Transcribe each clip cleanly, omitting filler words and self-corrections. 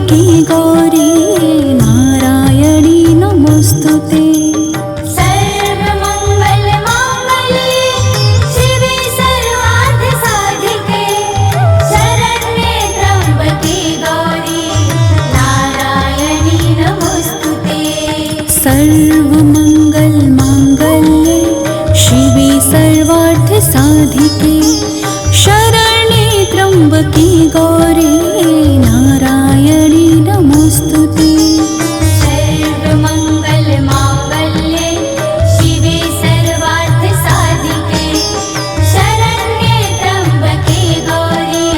की गौरी नारायणी नमोस्तुते। सर्वमंगल मांगल्ये शिवे सर्वार्थ साधिके शरण्ये त्र्यंबके गौरी नारायणी नमोस्तुते। सर्वमंगल मांगल्ये शिवे सर्वार्थ साधिके शरण्ये त्र्यंबके गौरी नारायणी नमोस्तुते। सर्वमंगल मांगल्ये शिवे सर्वार्थ साधिके शरण्ये त्र्यंबके गौरी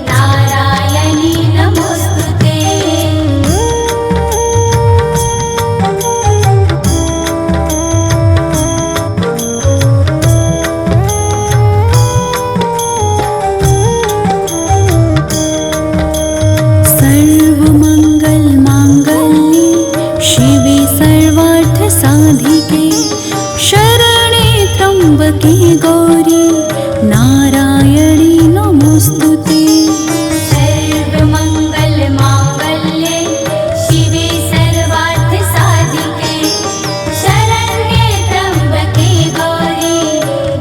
नारायणी नमोस्तुते। सर्वमंगल मांगल्ये शिवे सर्वार्थ साधिके शरण्ये त्र्यंबके गौरी नारायणी नमोस्तुते। सर्वमंगल मांगल्ये शिवे सर्वार्थ साधिके शरण्ये त्र्यंबके गौरी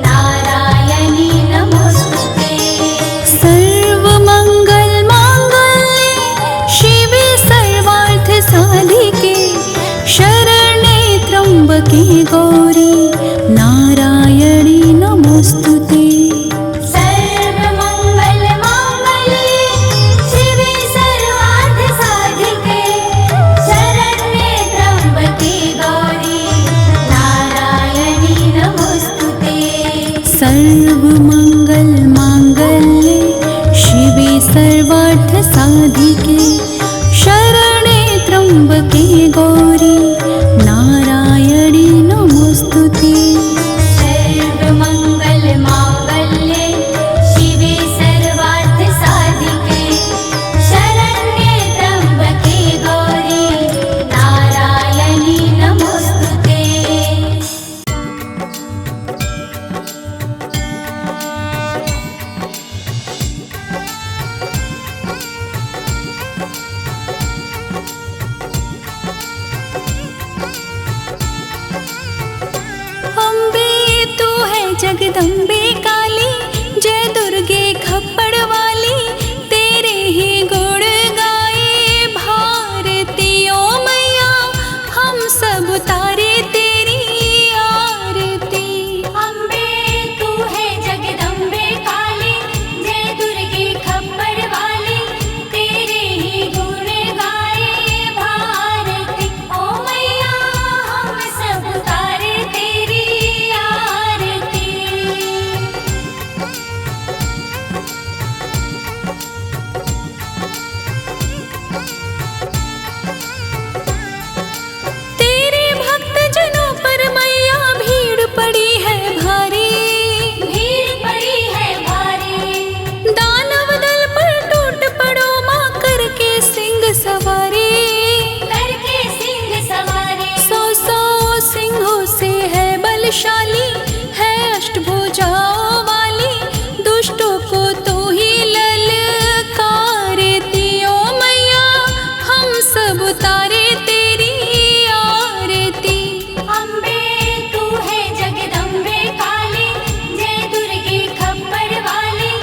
नारायणी नमोस्तुते। सर्वमंगल मांगल्ये शिवे सर्वार्थ साधिके शरण्ये त्र्यंबके गौरी नारायणी नमोस्तुते। सर्वमंगल मांगल्ये शिवे सर्वार्थ साधिके शरण्ये त्र्यंबके गौरी नारायणी नमोस्तुते। सर्वमंगल मांगल्ये शिवे सर्वार्थ साधिके शरण्ये त्र्यंबके गौरी नारायणी नमोस्तुते। अम्बे तू है जगदम्बे काली, जय दुर्गे खप्पड़ वाली, तेरे ही गुण गाए भारतियों मैया, हम सब तारे तेरी आरती। अम्बे तू है जगदम्बे काली, जय दुर्गे खप्पड़ वाली, तेरे ही गुण गाए भारती। ओ मैया हम सब तारे तेरी आरती। तेरे भक्त जनों पर मैया भीड़ पड़ी है भारी, भीड़ पड़ी है भारी। दानव दल पर टूट पड़ो माँ करके सिंह सवारी। करके सिंह सवारी। सौ सौ सिंहों से है बलशाली, है अष्टभुजाओं वाली, दुष्टों को तू ही ललकारती। ओ मैया हम सब तारे तेरी आरती। अम्बे तू है जगदम्बे काली, जय दुर्गे खप्पड़ वाली,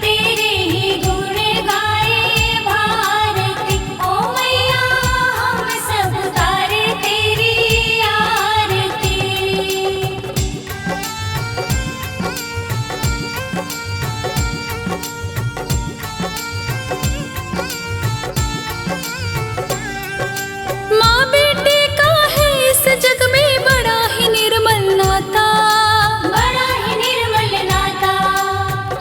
तेरे ही गुण गाए भारती। ओ मैया हम सब तारे तेरी आरती। माँ बेटे का है इस जग में बड़ा ही निर्मल नाता, बड़ा ही निर्मल नाता।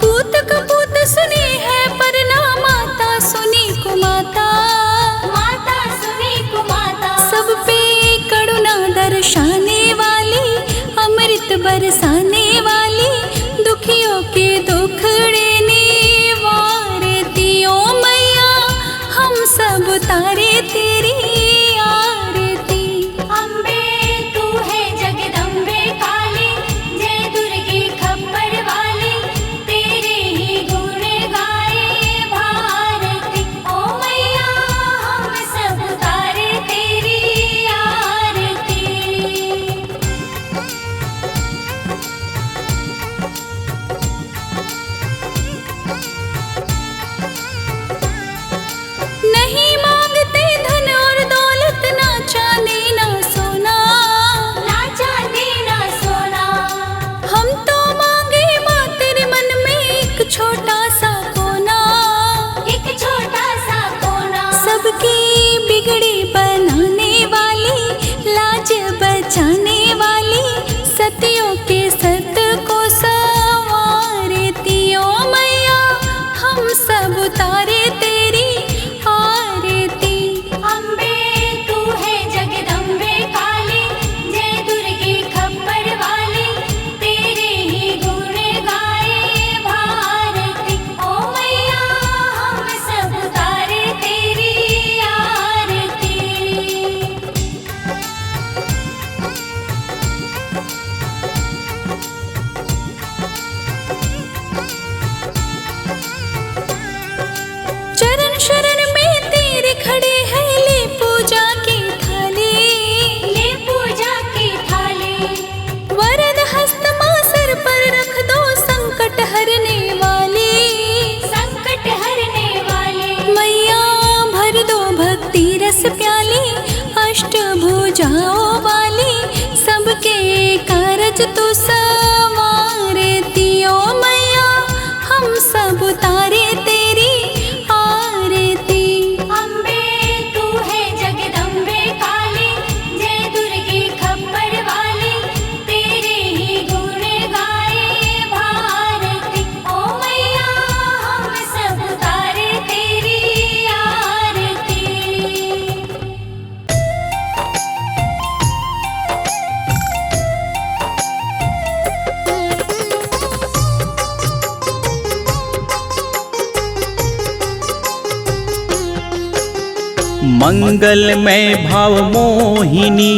पूत कपूत सुनी है पर ना माता सुनी कुमाता। माता सुनी कुमाता। सब पे करुणा दर्शाने वाली, अमृत बरसाने वाली, दुखियों के दुखड़े निवारती। ओ मैया हम सब तारे तेरी आरती। अम्बे तू है जगदम्बे काली, जय दुर्गे खप्पड़ वाली, तेरे ही गुण गाए भारती। ओ मैया हम छोटा सा कोना, एक छोटा सा कोना, सबकी बिगड़ी बनाने वाली, लाज बचाने वाली, सतियों के सत को संवारती ओ मैया, हम सब उतारे तेरी आरती। अम्बे तू है जगदम्बे काली, जय दुर्गे खप्पर वाली, तेरे ही गुण गाए भारती। ओ मैया हम सब उतारे तेरी आरती। चरण शरण में तेरे खड़े हैं, ले पूजा की थाली, ले पूजा की थाली, वरद हस्त मां सर पर रख दो, संकट हरने वाली, संकट हरने वाले, मैया भर दो भक्ति रस प्याली, अष्टभुजाओं वाली, सबके कारज तू संवारती ओ मैया, हम सब उतारे तेरी आरती। अम्बे तू है जगदम्बे काली, जय दुर्गे खप्पर वाली, तेरे ही गुण गाए भारती। ओ मैया हम सब उतारे तेरी आरती। मंगलमय भाव मोहिनी,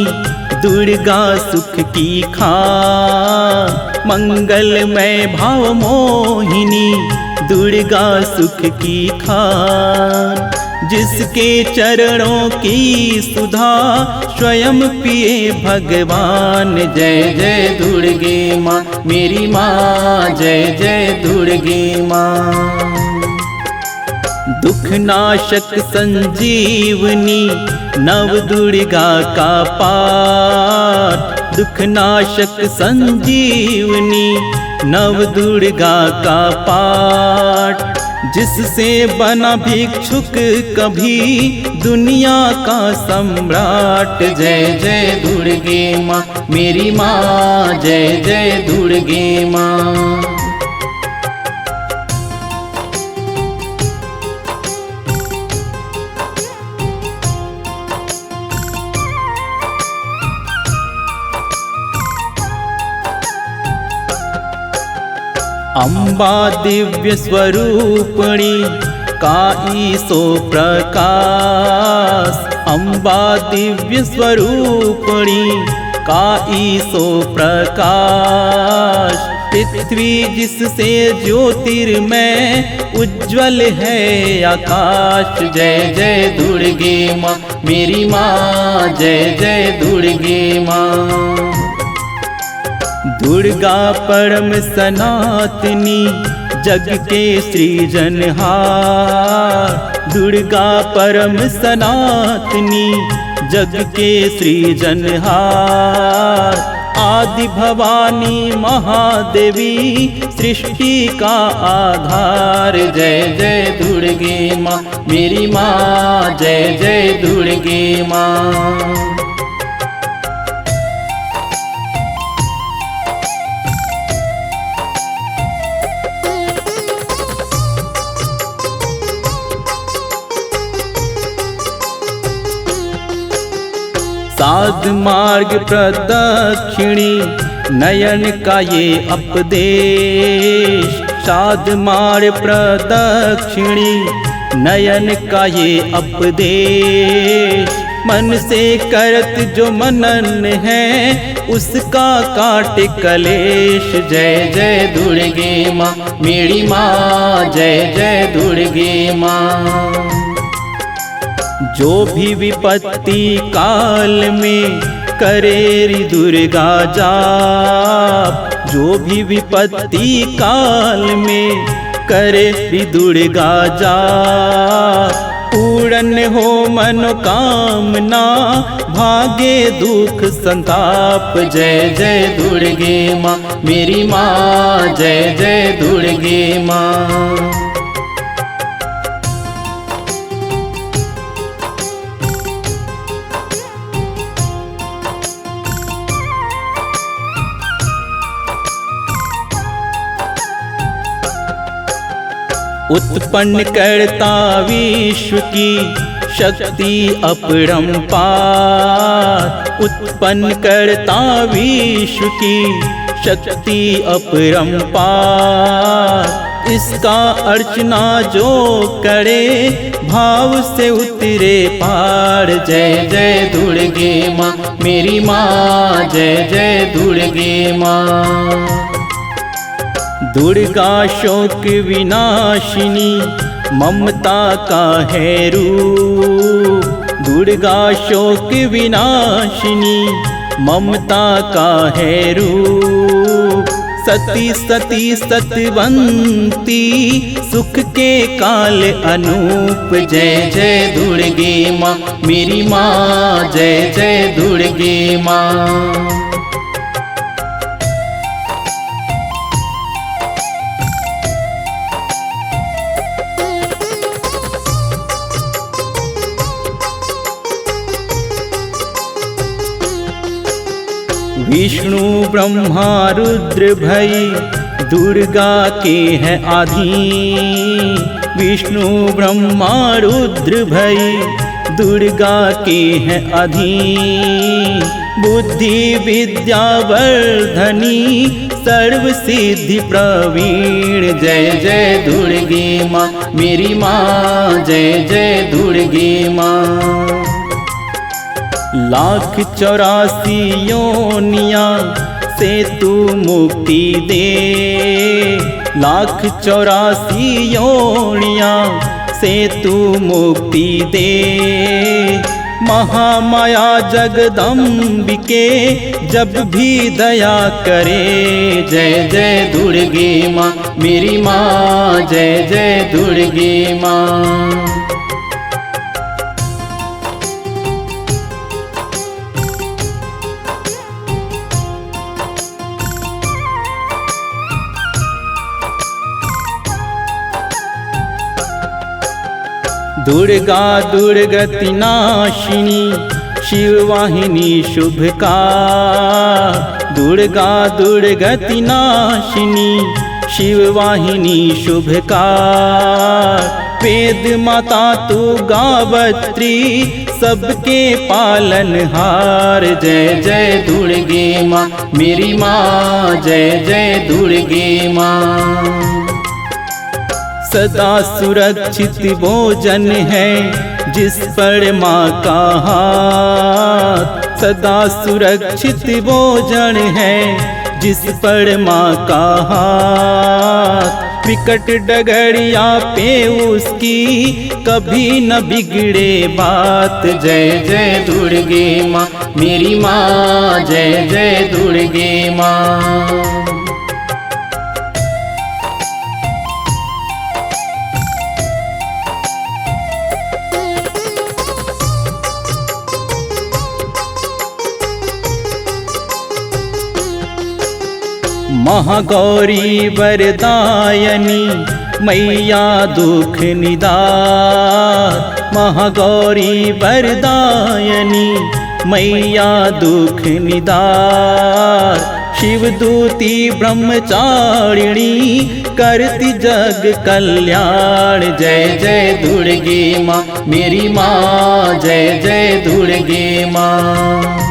दुर्गा सुख की खान। मंगलमय भाव मोहिनी, दुर्गा सुख की खान। जिसके चरणों की सुधा स्वयं पिए भगवान। जय जय दुर्गे माँ मेरी माँ, जय जय दुर्गे माँ। दुख नाशक संजीवनी, नव दुर्गा का पाठ। दुख नाशक संजीवनी, नव दुर्गा का पाठ। जिससे बना भिक्षुक कभी दुनिया का सम्राट। जय जय दुर्गे माँ मेरी माँ, जय जय दुर्गे माँ। अम्बा दिव्य स्वरूपणी, काई सो प्रकाश। अम्बा दिव्य स्वरूपणी, काई सो प्रकाश। पृथ्वी जिससे ज्योतिर्मय, उज्ज्वल है आकाश। जय जय दुर्गे माँ मेरी माँ, जय जय दुर्गे माँ। दुर्गा परम सनातनी, जग के सृजनहार। दुर्गा परम सनातनी, जग के सृजनहार। आदि भवानी महादेवी, सृष्टि का आधार। जय जय दुर्गे माँ मेरी माँ, जय जय दुर्गे माँ। साध मार्ग प्रदक्षिणी, नयन का ये उपदेश। साध मार्ग प्रदक्षिणी, नयन का ये उपदेश। मन से करत जो मनन है, उसका काट कलेश। जय जय दुर्गे माँ मेरी माँ, जय जय दुर्गे माँ। जो भी विपत्ति काल में करे रि दुर्गा जाप। जो भी विपत्ति काल में करे रि दुर्गा जाप। पूर्ण हो मनोकामना, भागे दुख संताप। जय जय दुर्गे माँ मेरी माँ, जय जय दुर्गे माँ। उत्पन्न करता विश्व की शक्ति अपरंपार। उत्पन्न करता विश्व की शक्ति अपरंपार। इसका अर्चना जो करे, भाव से उतरे पार। जय जय दुर्गे माँ मेरी माँ, जय जय दुर्गे माँ। दुर्गा शोक विनाशिनी, ममता का है रूप। दुर्गा शोक विनाशिनी, ममता का है रूप। सती सती सतवंती, सुख के काल अनूप। जय जय दुर्गे माँ मेरी माँ, जय जय दुर्गे माँ। विष्णु ब्रह्मा रुद्र भई, दुर्गा के हैं अधीन। विष्णु ब्रह्मा रुद्र भई, दुर्गा के हैं अधीन। बुद्धि विद्या वर्धनी, सर्व सिद्धि प्रवीण। जय जय दुर्गे माँ मेरी माँ, जय जय दुर्गे माँ। 1,84 योनियाँ से तू मुक्ति दे। 1,84 योनियाँ से तू मुक्ति दे। महामाया जगदम्बिके जब भी दया करे। जय जय दुर्गे माँ मेरी माँ, जय जय दुर्गे माँ। दुर्गा दुर्गति नाशिनी, शिववाहिनी शुभकार। दुर्गा दुर्गति नाशिनी, शिववाहिनी शुभकार। वेद माता तू गावत्री, सबके पालनहार। जय जय दुर्गे माँ मेरी माँ, जय जय दुर्गे माँ। सदा सुरक्षित भोजन है जिस पर माँ का हाथ। सदा सुरक्षित भोजन है जिस पर माँ का हाथ। विकट डगरिया पे उसकी कभी न बिगड़े बात। जय जय दुर्गे माँ मेरी माँ, जय जय दुर्गे माँ। महागौरी वरदायनी, मैया दुख निदान। महागौरी वरदायनी, मैया दुख निदान। शिवदूती ब्रह्मचारिणी, करती जग कल्याण। जय जय दुर्गे माँ मेरी माँ, जय जय दुर्गे माँ।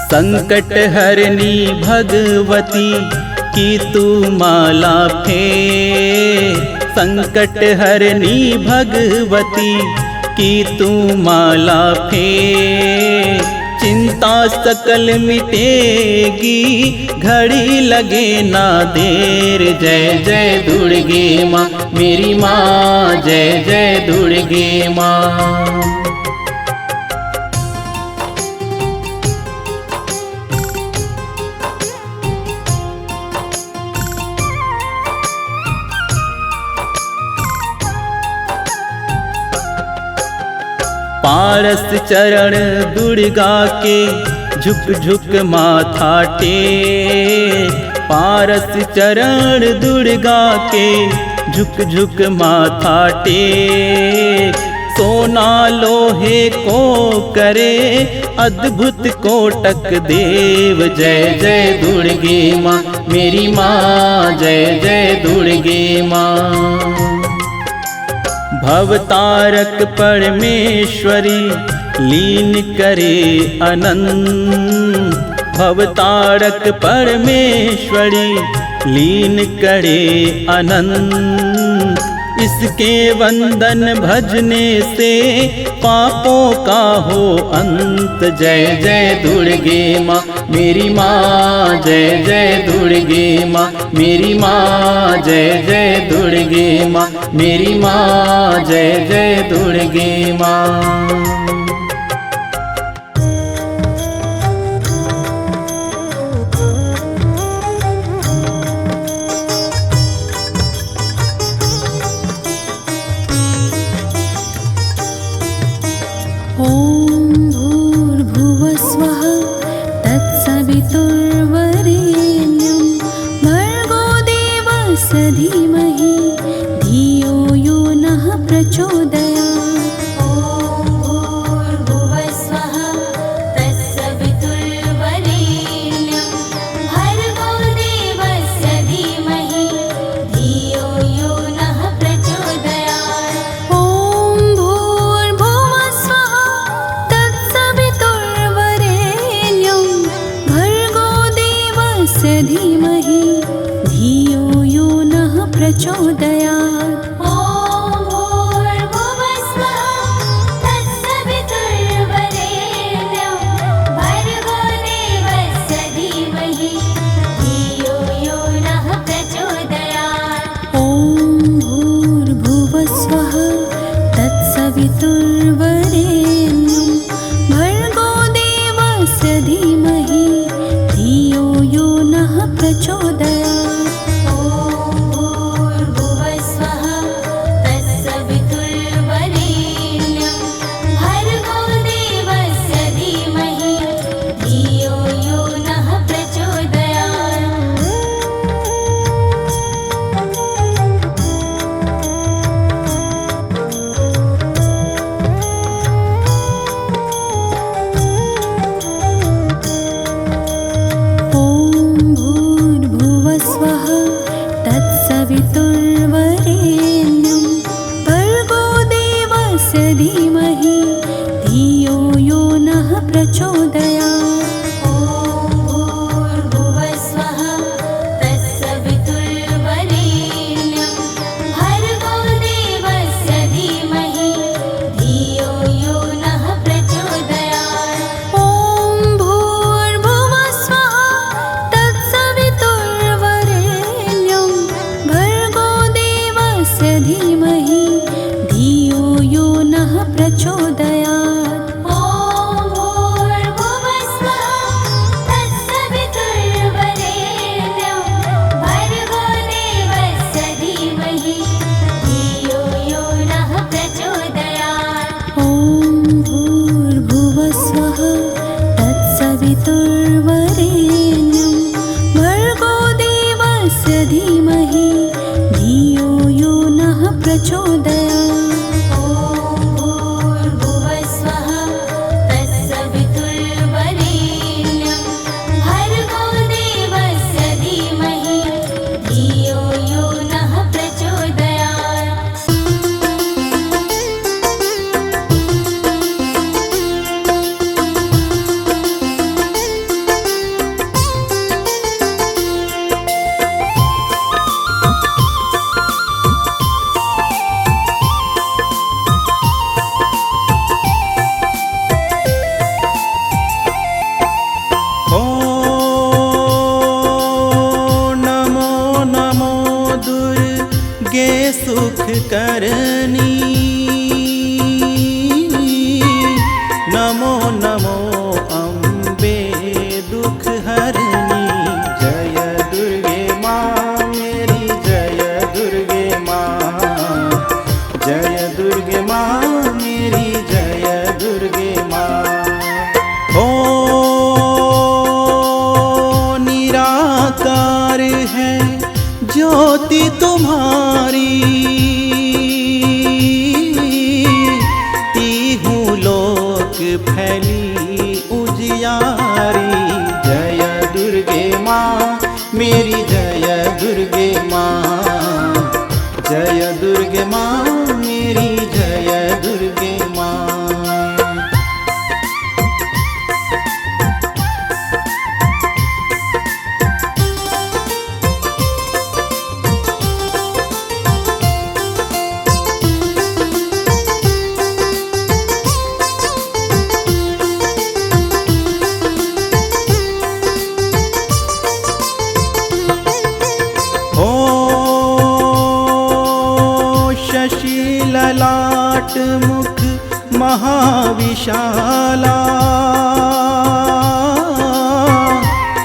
संकट हरनी भगवती की तू माला फेर। संकट हरनी भगवती की तू माला फेर। चिंता सकल मिटेगी, घड़ी लगे ना देर। जय जय दुर्गे माँ मेरी माँ, जय जय दुर्गे माँ। पारस चरण दुर्गा के झुक झुक माथा टेक, पारस चरण दुर्गा के झुक झुक माथा टेक। सोना लोहे को करे अद्भुत कोटक देव, जय जय दुर्गे माँ मेरी माँ, जय जय दुर्गे माँ। भवतारक परमेश्वरी लीन करे अनंत, भवतारक परमेश्वरी लीन करे अनंत। इसके वंदन भजने से पापों का हो अंत, जय जय दुर्गे माँ मेरी माँ, जय जय दुर्गे माँ मेरी माँ, जय जय दुर्गे माँ मेरी माँ, जय जय दुर्गे माँ। ॐ भूर्भुवः स्वः तत्सवितुर्वरेण्यं भर्गो देवस्य धीमहि धियो यो नः प्रचोदयात्। ॐ भूर्भुवः स्वः तत्सवितुर्वरेण्यं भर्गो देवस्य धीमहि धियो यो नः प्रचोदयात्। ॐ भूर्भुवः स्वः तत्सवितुर्वरेण्यं भर्गो देवस्य धीमहि धियो यो नः प्रचोदयात्। ॐ भूर्भुवः स्वः तत्सवितुर्वरेण्यं भर्गो देवस्य धीमहि धियो यो नः प्रचोदयात्। ॐ भूर्भुवः स्वः तत्सवितुर्वरेण्यं भर्गो देवस्य धीमहि धियो यो नः प्रचोदयात्। ॐ भूर्भुवः स्वः तत्सवितुर्वरेण्यं भर्गो देवस्य धीमहि धियो यो नः प्रचोदयात्। ॐ भूर्भुवः स्वः तत्सवितुर्वरेण्यं भर्गो देवस्य धीमहि धियो यो नः प्रचोदयात्। ॐ भूर्भुवः स्वः तत्सवितुर्वरेण्यं भर्गो देवस्य धीमहि धियो यो नः प्रचोदयात्। ॐ भूर्भुवः स्वः तत्सवितुर्वरेण्यं भर्गो देवस्य धीमहि धियो यो नः प्रचोदयात्। ॐ भूर्भुवः स्वः तत्सवितुर्वरेण्यं भर्गो देवस्य धीमहि धियो यो नः प्रचोदयात्। ॐ भूर्भुवः स्वः तत्सवितुर्वरेण्यं भर्गो देवस्य धीमहि धियो यो नः प्रचोदयात्। ॐ भूर्भुवः स्वः तत्सवितुर्वरेण्यं भर्गो देवस्य धीमहि धियो यो नः प्रचोदयात्। ओ नमो नमो दुर्गे सुख करनी, नमो नमो अम्बे दुख हरनी। जय दुर्गे माँ मेरी, जय दुर्गे माँ, जय दुर्गे माँ मेरी, जय दुर्गे दुर्गे माँ मेरी जय दुर्गे माँ। ललाट मुख महाविशाला,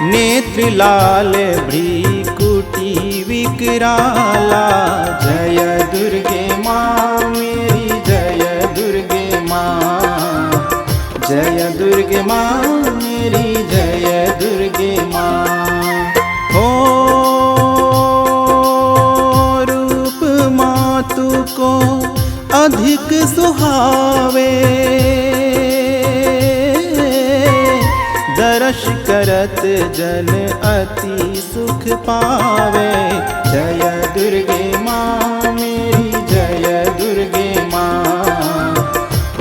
नेत्र लाल भ्रीकुटी विकराला। जय दुर्गे माँ मेरी जय दुर्गे माँ, जय दुर्गे माँ मेरी जय दुर्गे माँ। हो रूप मातु को अधिक सुहावे, दर्श करत जन अति सुख पावे। जय दुर्गे माँ मेरी जय दुर्गे माँ,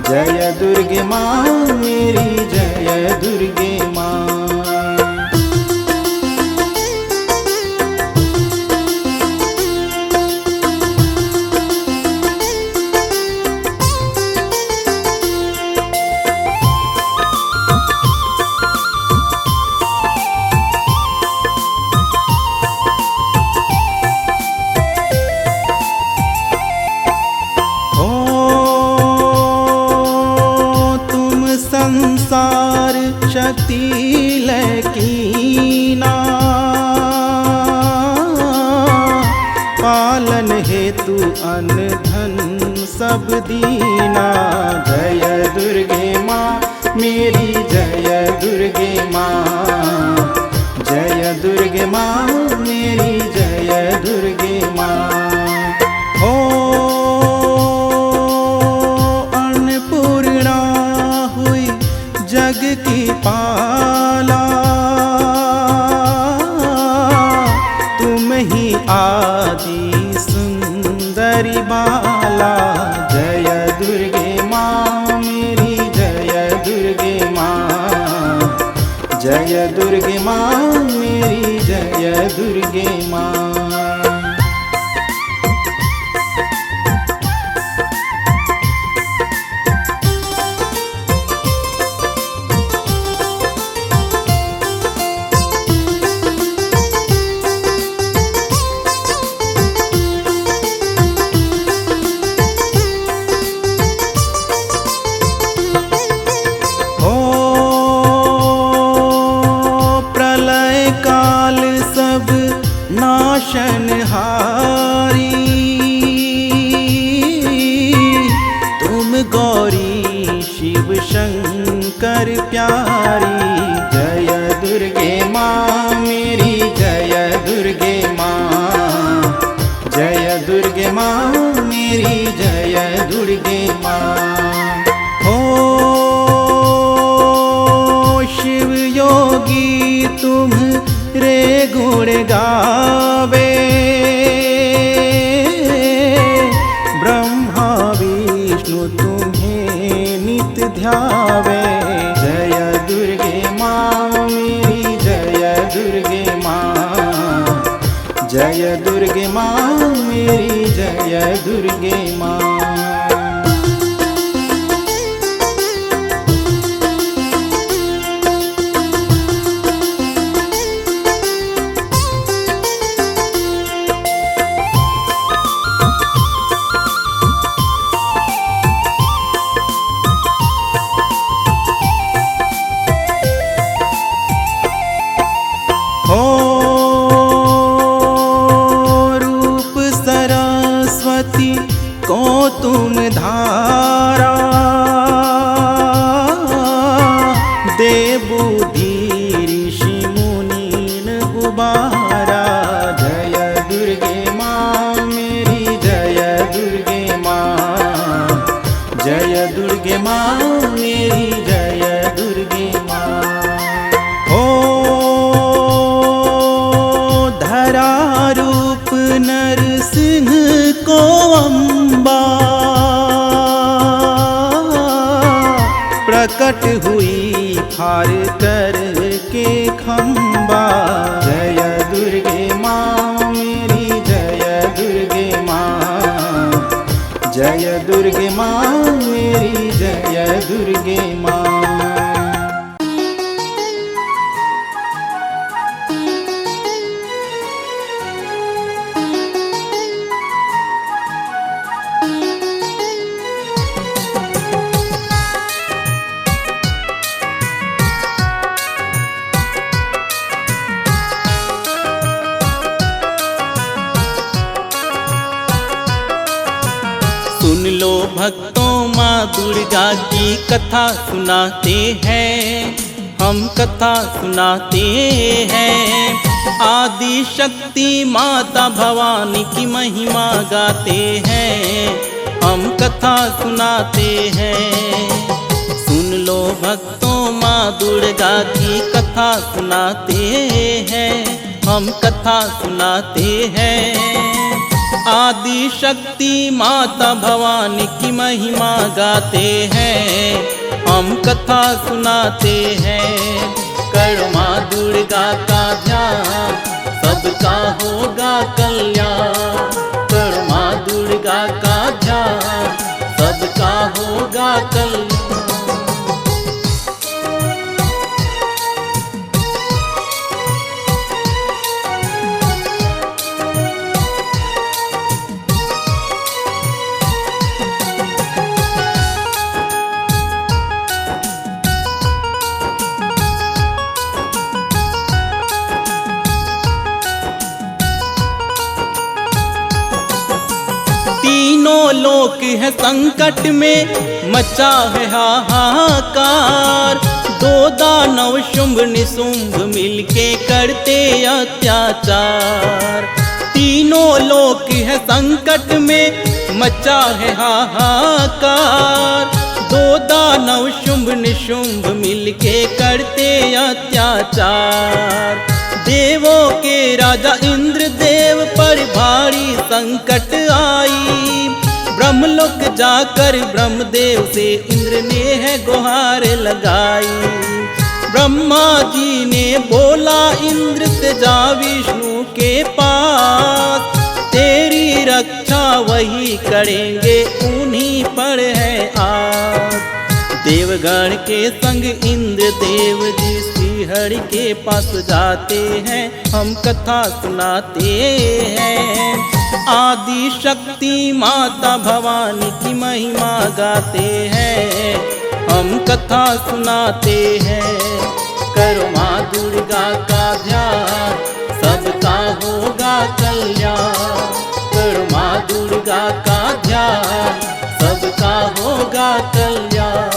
जय दुर्गे माँ मेरी जय दुर्गे माँ। संसार शक्ति लकीना, पालन हेतु अन्न धन सब दीना। जय दुर्गे माँ मेरी जय दुर्गे माँ, जय दुर्गे माँ मेरी जय दुर्गे माँ। हो अन्नपूर्णा हुई जग की पाला, तुम ही आदि सुंदरी बाला। जय दुर्गे माँ मेरी जय दुर्गे माँ, जय दुर्गे माँ मेरी जय दुर्गे माँ। नाशनहारी तुम गौरी शिव शंकर प्यारी। जय दुर्गे माँ मेरी जय दुर्गे माँ, जय दुर्गे माँ मेरी जय दुर्गे माँ। हो शिव योगी तुम रे गुण गावे, ब्रह्मा विष्णु तुम्हें नित ध्यावे। जय दुर्गे माँ मेरी जय दुर्गे माँ, जय दुर्गे माँ मेरी जय दुर्गे माँ। रूप सरस्वती को तुम धारा, दे बुद्धि ऋषि मुनीन गुबारा। जय दुर्गे माँ मेरी जय दुर्गे माँ, जय दुर्गे माँ मेरी जय दुर्गे माँ। हो धरा रूप नरसिंह को खम्बा प्रकट हुई फार कर के खम्बा। जय दुर्गे माँ मेरी जय दुर्गे माँ, जय दुर्गे माँ मेरी जय दुर्गे माँ। सुन लो भक्तों माँ दुर्गा की कथा सुनाते हैं, हम कथा सुनाते हैं। आदि शक्ति माता भवानी की महिमा गाते हैं, हम कथा सुनाते हैं। सुन लो भक्तों माँ दुर्गा की कथा सुनाते हैं, हम कथा सुनाते हैं। आदि शक्ति माता भवानी की महिमा गाते हैं, हम कथा सुनाते हैं। करो माँ दुर्गा का ध्यान सबका होगा कल्याण, करो माँ दुर्गा का ध्यान सबका होगा कल्याण। तीनों लोक है संकट में मचा है हाहाकार। दो दानव शुंभ निशुंभ मिलके करते अत्याचार। तीनों लोक है संकट में मचा है हाहाकार। दो दानव शुंभ निशुंभ मिलके करते अत्याचार। देवों के राजा इंद्र देव पर भारी संकट आई। ब्रह्मलोक जाकर ब्रह्मदेव से इंद्र ने है गुहार लगाई। ब्रह्मा जी ने बोला इंद्र से जा विष्णु के पास, तेरी रक्षा वही करेंगे उन्हीं पर है आस। देवगण के संग इंद्र देव जी श्रीहरि के पास जाते हैं, हम कथा सुनाते हैं। आदि शक्ति माता भवानी की महिमा गाते हैं, हम कथा सुनाते हैं। करो माँ दुर्गा का ध्यान सबका होगा कल्याण, करो माँ दुर्गा का ध्यान सबका होगा कल्याण।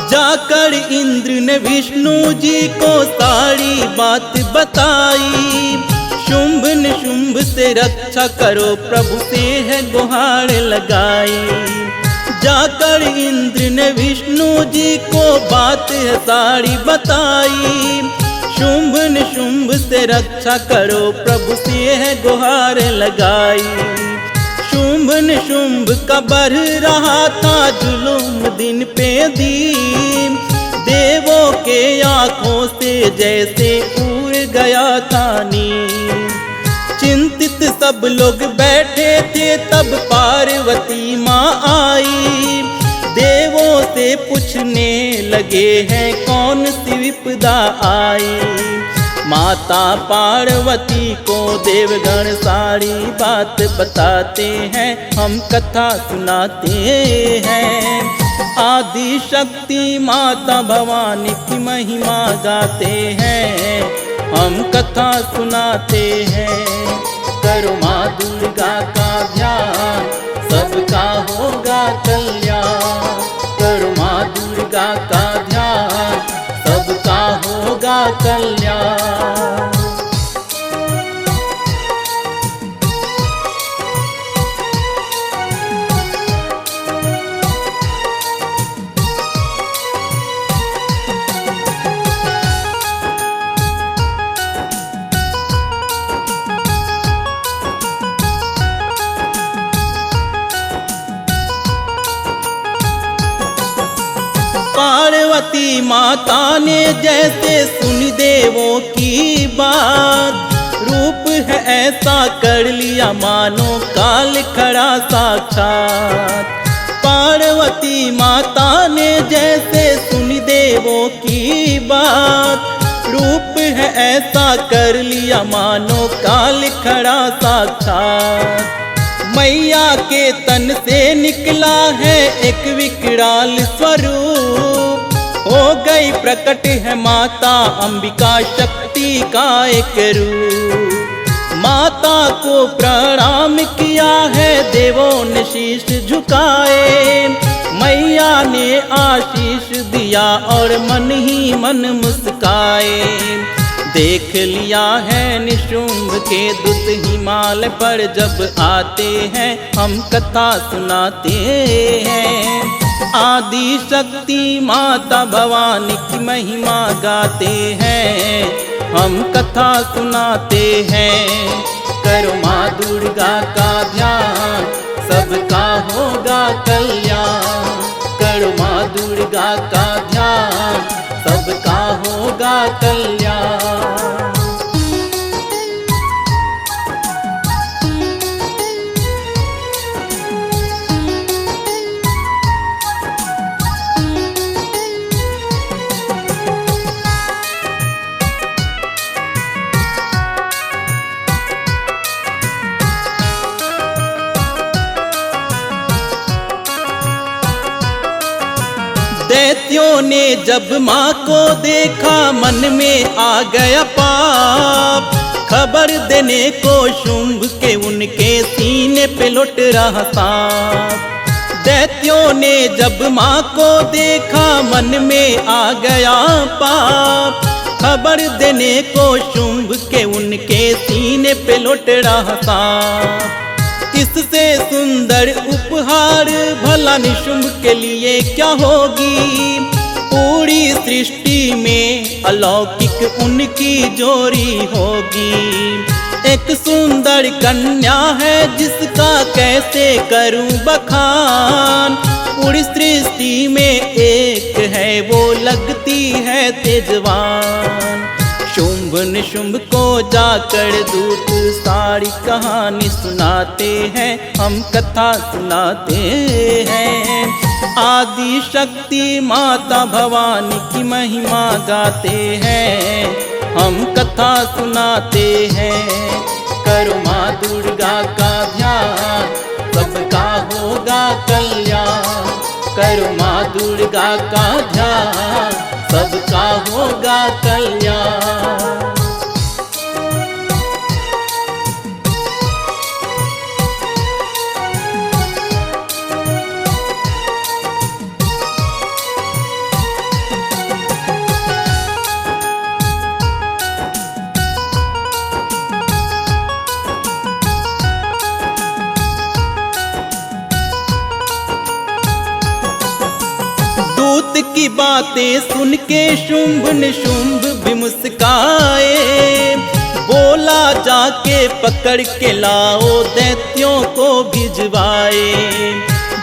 जाकर इंद्र ने विष्णु जी को सारी बात बताई। शुंभ निशुंभ से रक्षा करो प्रभु से है गुहार लगाई। जाकर इंद्र ने विष्णु जी को बात है सारी बताई। शुंभ निशुंभ से रक्षा करो प्रभु से है गुहार लगाई। शुंभ निशुंभ का बढ़ रहा था जुलूम दिन पे दिन। देवों के आँखों से जैसे उड़ गया था नींद। चिंतित सब लोग बैठे थे तब पार्वती माँ आई। देवों से पूछने लगे हैं कौन सी विपदा आई। माता पार्वती को देवगण सारी बात बताते हैं, हम कथा सुनाते हैं। आदि शक्ति माता भवानी की महिमा गाते हैं, हम कथा सुनाते हैं। करो माँ दुर्गा का ध्यान सबका होगा कल्याण, करो माँ दुर्गा का ध्यान कल्याण। पार्वती माता ने जैसे सुनी देवों की बात, रूप है ऐसा कर लिया मानो काल खड़ा साक्षात। पार्वती माता ने जैसे सुनी देवों की बात, रूप है ऐसा कर लिया मानो काल खड़ा साक्षात। मैया के तन से निकला है एक विकराल स्वरूप, हो गई प्रकट है माता अंबिका शक्ति का एक रूप। माता को प्रणाम किया है देवों ने शीश झुकाए, मैया ने आशीष दिया और मन ही मन मुस्काए। देख लिया है निशुंभ के दूत हिमालय पर जब आते हैं, हम कथा सुनाते हैं। आदि शक्ति माता भवानी की महिमा गाते हैं, हम कथा सुनाते हैं। करो माँ दुर्गा का ध्यान, सबका होगा कल्याण। करो माँ दुर्गा का ध्यान, सबका होगा कल्याण। दैत्यों ने जब माँ को देखा मन में आ गया पाप, खबर देने को शुंभ के उनके सीने पे लुट रहा सांप। दैत्यों ने जब माँ को देखा मन में आ गया पाप, खबर देने को शुंभ के उनके सीने पे लुट रहा सांप। इससे सुंदर उपहार भला निशुंभ के लिए क्या होगी, पूरी सृष्टि में अलौकिक उनकी जोड़ी होगी। एक सुंदर कन्या है जिसका कैसे करूं बखान, पूरी सृष्टि में एक है वो लगती है तेजवान। शुंभ निशुंभ को जाकर दूत सारी कहानी सुनाते हैं, हम कथा सुनाते हैं। आदि शक्ति माता भवानी की महिमा गाते हैं, हम कथा सुनाते हैं। करो माँ दुर्गा का ध्यान, सबका होगा कल्याण। करो माँ दुर्गा का ध्यान, सबका होगा कल्याण। दूत की बातें सुन के शुंभ निशुंभ भी मुस्काए, बोला जाके पकड़ के लाओ दैत्यों को भिजवाए।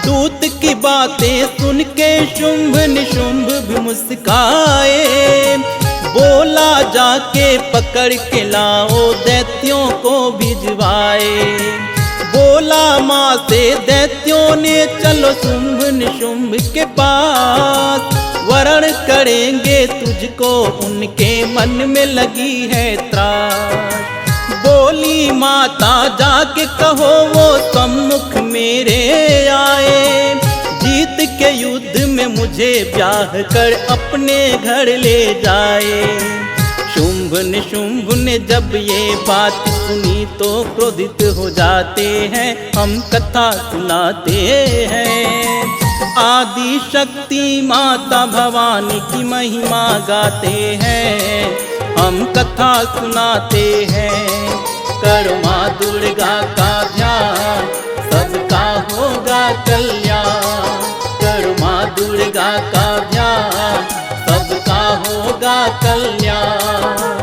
दूत की बातें सुन के शुंभ निशुंभ भी मुस्काए, बोला जाके पकड़ के लाओ दैत्यों को भिजवाए। बोला माँ से दैत्यों ने चलो शुंभ निशुंभ के पास, वरण करेंगे तुझको उनके मन में लगी है त्रास। बोली माता जाके कहो वो सम्मुख मेरे आए, जीत के युद्ध में मुझे ब्याह कर अपने घर ले जाए। शुंभ निशुंभ ने जब ये बात सुनी तो क्रोधित हो जाते हैं, हम कथा सुनाते हैं। आदि शक्ति माता भवानी की महिमा गाते हैं, हम कथा सुनाते हैं। करो माँ दुर्गा का ध्यान, सबका होगा कल्याण। करो माँ दुर्गा का ध्यान, सबका होगा कल्याण।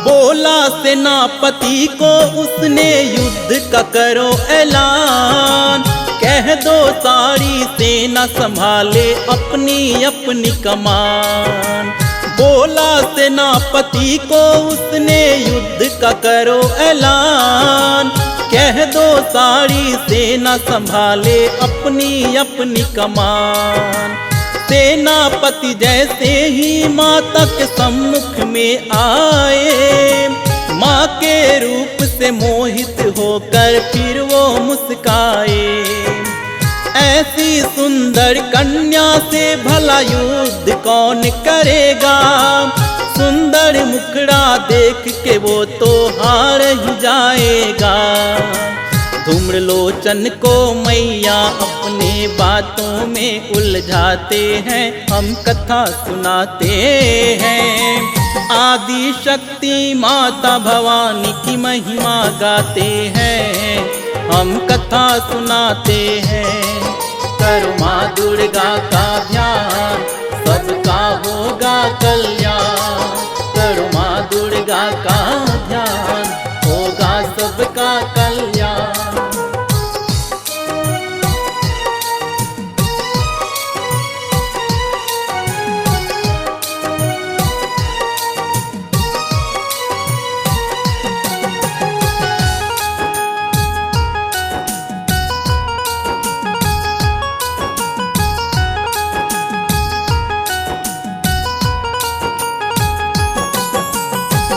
बोला सेनापति को उसने युद्ध का करो ऐलान। कह दो सारी सेना संभाले अपनी अपनी कमान। बोला सेनापति को उसने युद्ध का करो ऐलान। कह दो सारी सेना संभाले अपनी अपनी कमान। सेनापति जैसे ही माता के सम्मुख में आए, माँ के रूप से मोहित होकर फिर वो मुस्काए। ऐसी सुंदर कन्या से भला युद्ध कौन करेगा। सुंदर मुखड़ा देख के वो तो हार ही जाएगा। धूम्रलोचन को मैया अपने बातों में उलझाते हैं। हम कथा सुनाते हैं। आदि शक्ति माता भवानी की महिमा गाते हैं। हम कथा सुनाते हैं। करो माँ दुर्गा का ध्यान, सबका होगा कल्याण। करो माँ दुर्गा का ध्यान, होगा सबका कल्याण।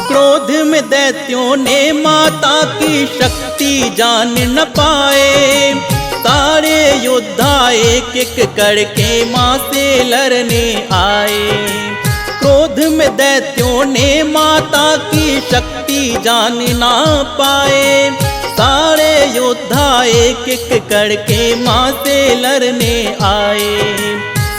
क्रोध में दैत्यों ने माता की शक्ति जान न पाए। सारे योद्धा एक एक करके माँ से लड़ने आए। क्रोध में दैत्यों ने माता की शक्ति जान ना पाए। सारे योद्धा एक एक करके माँ से लड़ने आए।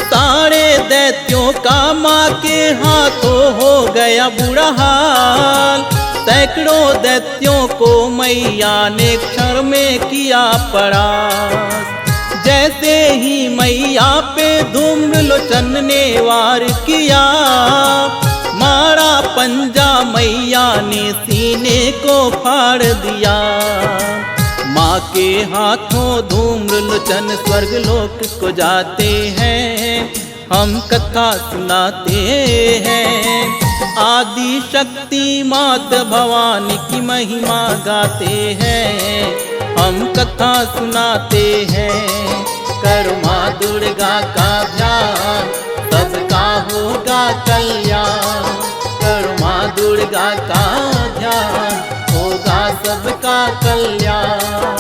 सारे दैत्यों का माँ के हाथों हो गया बुरा हाल। सैकड़ों दैत्यों को मैया ने क्षण में किया परास्त। जैसे ही मैया पे धूम्रलोचन ने वार किया, मारा पंजा मैया ने सीने को फाड़ दिया। माँ के हाथों धूम्रलोचन स्वर्गलोक को जाते हैं। हम कथा सुनाते हैं। आदि शक्ति माता भवानी की महिमा गाते हैं। हम कथा सुनाते हैं। करो माँ दुर्गा का ध्यान, सबका होगा कल्याण। करो माँ दुर्गा का ध्यान, होगा सबका कल्याण।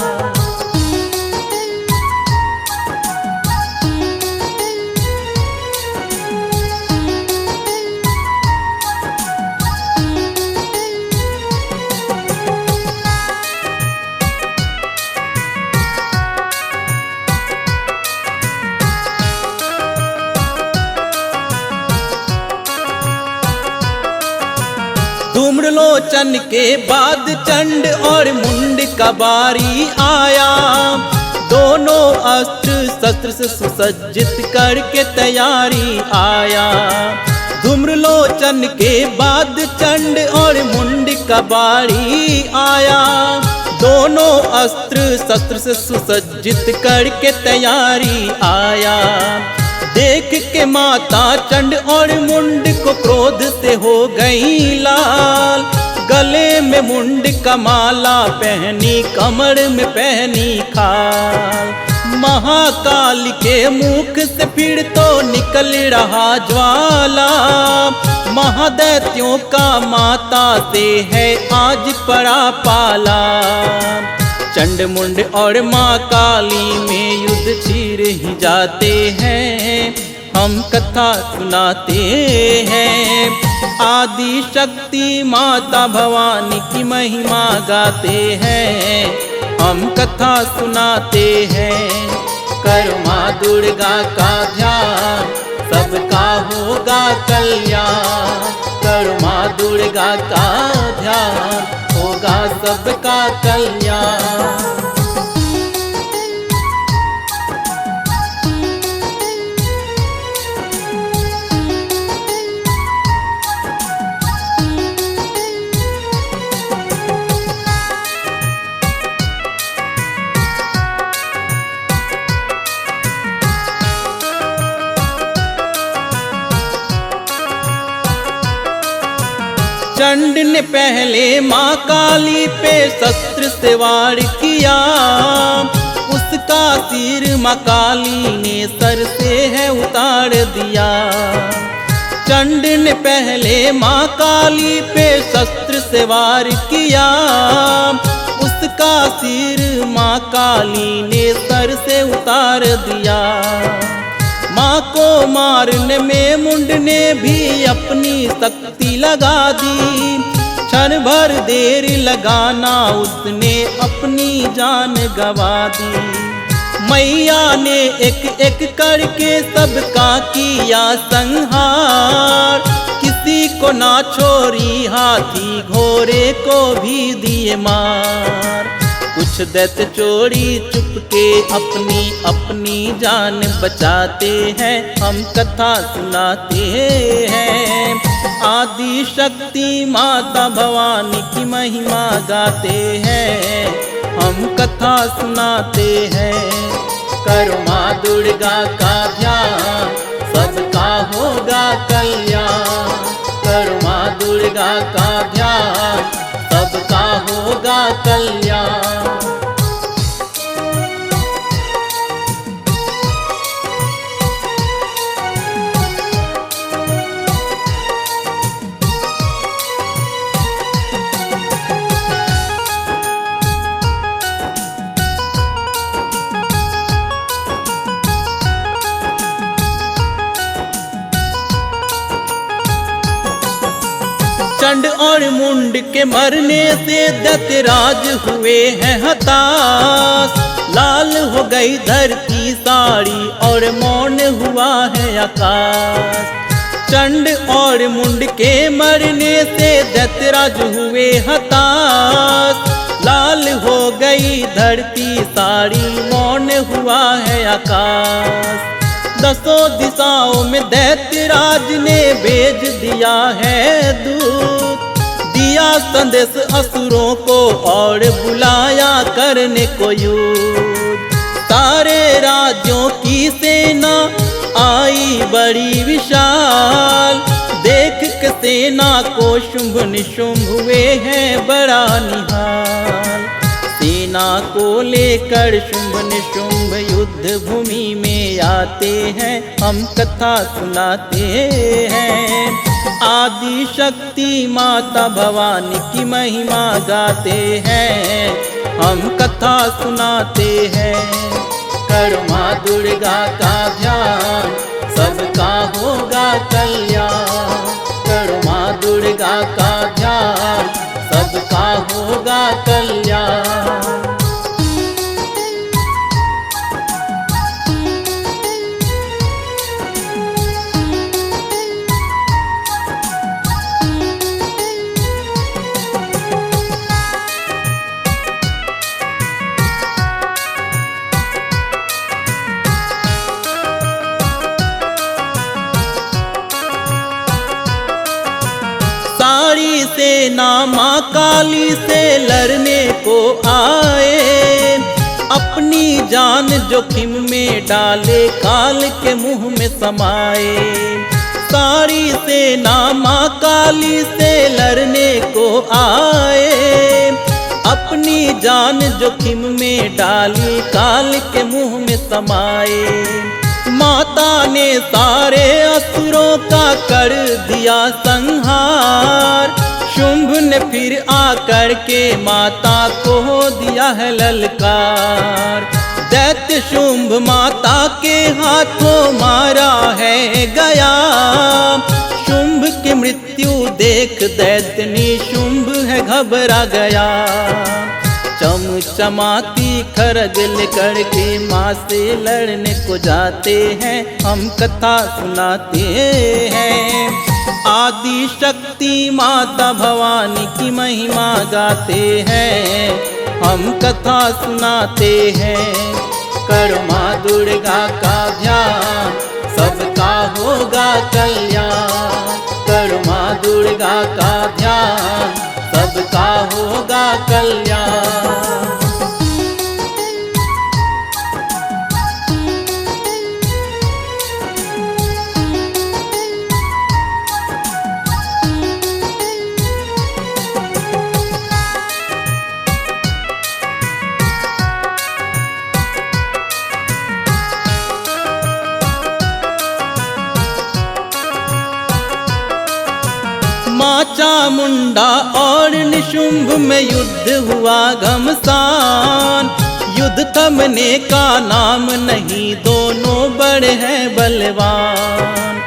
धूम्रलोचन के बाद चंड और मुंड का बारी आया। दोनों अस्त्र शस्त्र से सुसज्जित करके तैयारी आया। धूम्रलोचन के बाद चंड और मुंड का बारी आया। दोनों अस्त्र शस्त्र से सुसज्जित करके तैयारी आया। देख के माता चंड और मुंड को क्रोध से हो गई लाल। गले में मुंड का माला पहनी, कमर में पहनी खाल। महाकाल के मुख से फिर तो निकल रहा ज्वाला। महादैत्यों का माता से है आज पड़ा पाला। चंड मुंड और माँ काली में युद्ध छिड़ ही जाते हैं, हम कथा सुनाते हैं। आदि शक्ति माता भवानी की महिमा गाते हैं, हम कथा सुनाते हैं। करो माँ दुर्गा का ध्यान, सबका होगा कल्याण। करो माँ दुर्गा का ध्यान, होगा सबका कल्याण। चंड ने पहले माँ काली पे शस्त्र से वार किया, उसका सिर माँ काली ने सर से है उतार दिया। चंड ने पहले माँ काली पे शस्त्र से वार किया, उसका सिर माँ काली ने सर से उतार दिया। माँ को मारने में मुंड ने भी अपनी शक्ति लगा दी, क्षण भर देर लगाना उसने अपनी जान गवा दी। मैया ने एक एक करके सबका किया संहार, किसी को ना छोड़ी हाथी घोड़े को भी दिए मार। कुछ दैत्य चोरी चुपके अपनी अपनी जान बचाते हैं, हम कथा सुनाते हैं। आदि शक्ति माता भवानी की महिमा गाते हैं, हम कथा सुनाते हैं। करो माँ दुर्गा का ध्यान, सबका होगा कल्याण। करो माँ दुर्गा का ध्यान, सबका होगा कल्याण। चंड और मुंड के मरने से दैत्यराज हुए हैं हताश। लाल हो गई धरती सारी और मौन हुआ है आकाश। चंड और मुंड के मरने से दैत्यराज हुए हताश। लाल हो गई धरती सारी, मौन हुआ है आकाश। दसों दिशाओं में दैत्यराज ने भेज दिया है दूत, दिया संदेश असुरों को और बुलाया करने को युद्ध। सारे राज्यों की सेना आई बड़ी विशाल, देख के सेना को शुंभ निशुंभ हुए हैं बड़ा निहाल। सेना को लेकर शुंभ निशुंभ युद्ध भूमि में आते हैं, हम कथा सुनाते हैं। आदि शक्ति माता भवानी की महिमा गाते हैं, हम कथा सुनाते हैं। करो माँ दुर्गा का ध्यान, सबका होगा कल्याण। करो माँ दुर्गा का ध्यान, सबका होगा कल्याण। सारी सेना माँ काली से लड़ने को आए, अपनी जान जोखिम में डाले काल के मुंह में समाए। सारी सेना माँ काली से लड़ने को आए, अपनी जान जोखिम में डाली काल के मुंह में समाए। माता ने सारे असुरों का कर दिया संहार, शुंभ ने फिर आकर के माता को दिया है ललकार। दैत्य शुंभ माता के हाथों मारा है गया। शुंभ की मृत्यु देख दैत्य निशुंभ है घबरा गया। चमचमाती खरग लेकर के माँ से लड़ने को जाते हैं, हम कथा सुनाते हैं। आदि शक्ति माता भवानी की महिमा गाते हैं, हम कथा सुनाते हैं। करो माँ दुर्गा का ध्यान, सबका होगा कल्याण। करो माँ दुर्गा का ध्यान, सबका होगा कल्याण। माँ चामुंडा और निशुंभ में युद्ध हुआ घमसान। युद्ध थमने का नाम नहीं, दोनों बड़े हैं बलवान।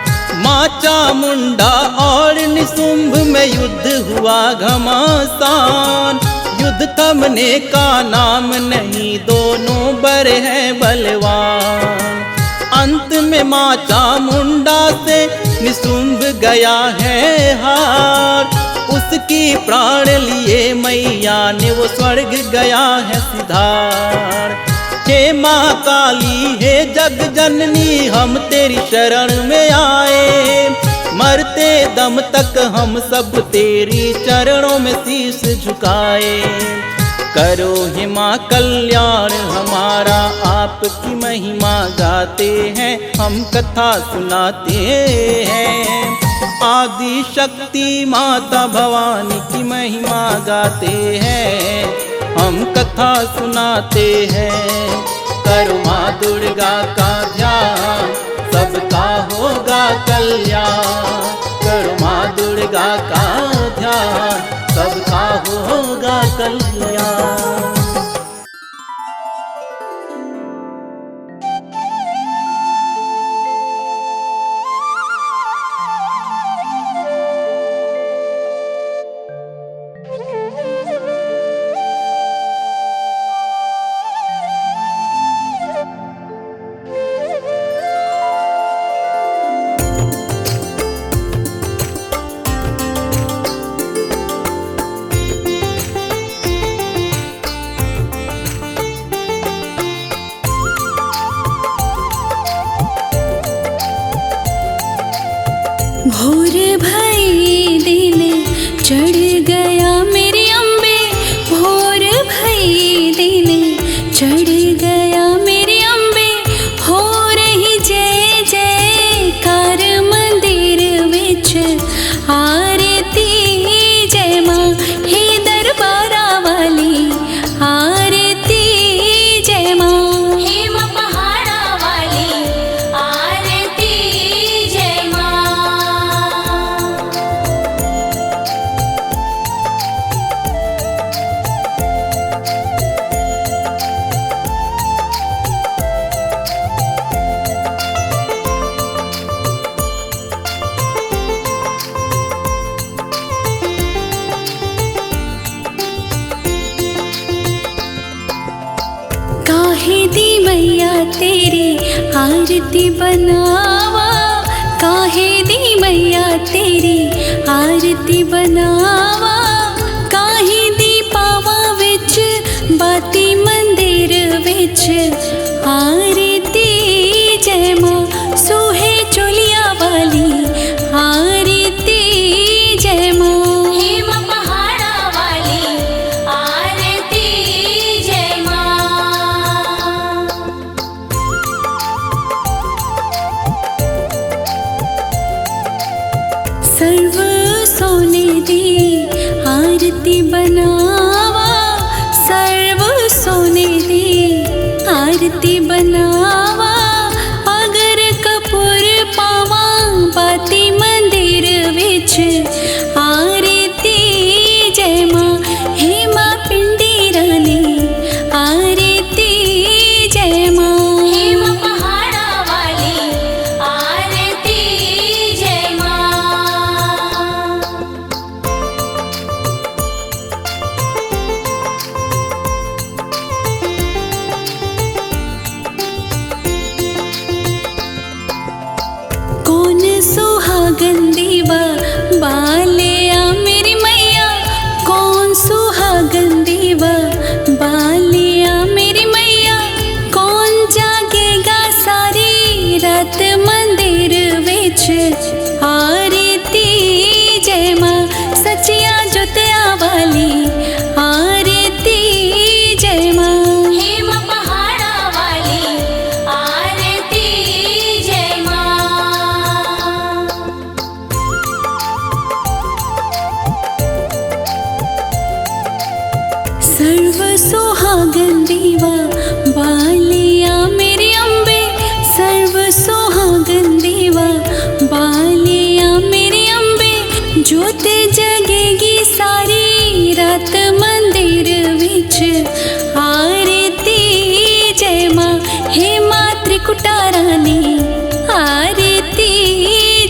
माँ चामुंडा और निशुंभ में युद्ध हुआ घमासान। युद्ध थमने का नाम नहीं, दोनों बड़े हैं बलवान। अंत में माँ चामुंडा से निशुंभ गया है हार। उसकी प्राण लिए मैया ने वो स्वर्ग गया है सिधार। हे माँ काली हे जग जननी, हम तेरी शरण में आए। मरते दम तक हम सब तेरी चरणों में शीश झुकाए। करो हे माँ कल्याण हमारा, आपकी महिमा गाते हैं, हम कथा सुनाते हैं। आदि शक्ति माता भवानी की महिमा गाते हैं, हम कथा सुनाते हैं। करो माँ दुर्गा का ध्यान, सबका होगा कल्याण। करो माँ दुर्गा का ध्यान, सबका होगा कल्याण। भोर भई दिन चढ़ गया मेरी अम्बे। भोर भई दिन चढ़ गया मेरी अम्बे। हो रही जय जयकार मंदिर विच आरती। जय माँ हे दरबारा वाली आरती। जय माँ हे माँ पहाड़ा वाली आरती। जय काहे दी मैया तेरी आरती बनावा। काहे दी मैया तेरी आरती बनावा। काहे दी पावा विच बाती मंदिर विच आरती। जय माँ सोहे चोलिया वाली आरती। जय माँ हे माँ पहाड़ा वाली आरती। जय माँ सर्व सोने दी आरती बनावा। सर्व सोने दी आरती बनावा। अगर कपूर पावा बाती मंदिर विच आरती। त्रिकुटा रानी आरती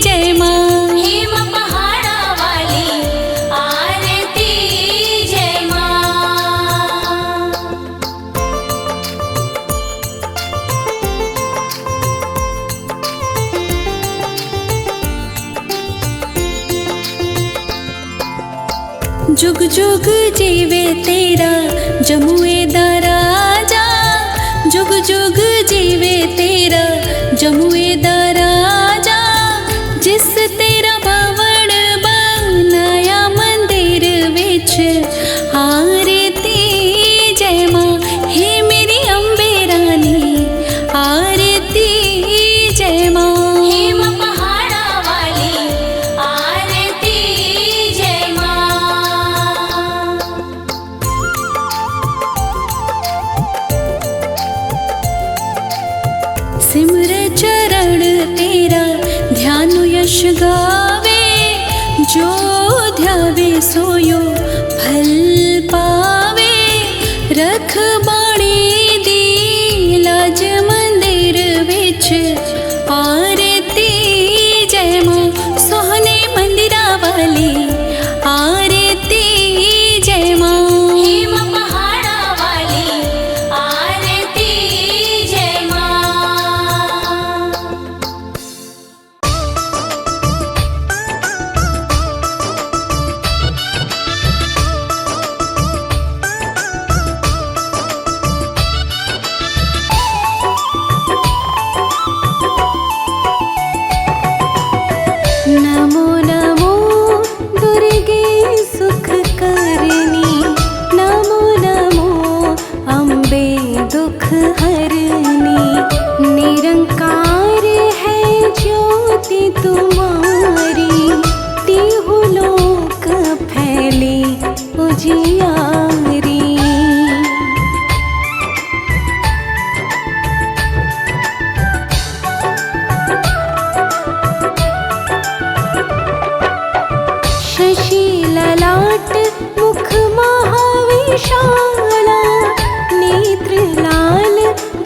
जय माँ। हेम पहाड़ा वाली आरती जय माँ। जुग जुग जीवे तेरा जमुए दा राजा, जुग जुग जीवे तेरा जमुए दा राजा। जिस तेरा भवन बनाया मंदिर विच आरती जय माँ। हे मेरी अम्बे रानी आरती जय माँ। हेम पहाड़ा वाली आरती जय माँ। सिमर चरण तेरा ध्यान यश गावे, जो ध्यावे सोयो फल पावे। रख बाणी दी लाज मंदिर विच आरती जय माँ। सोहने मंदिरा वाली आरती जय माँ। हेम पहाड़ा वाली आरती जय माँ। नमो नमो दुर्गे सुख करनी, नमो नमो अम्बे दुख हरनी। निरंकार है ज्योति तुम्हारी, तिहु लोक फैली उजियारी। शशि ललाट मुख महाविशाला, नेत्र लाल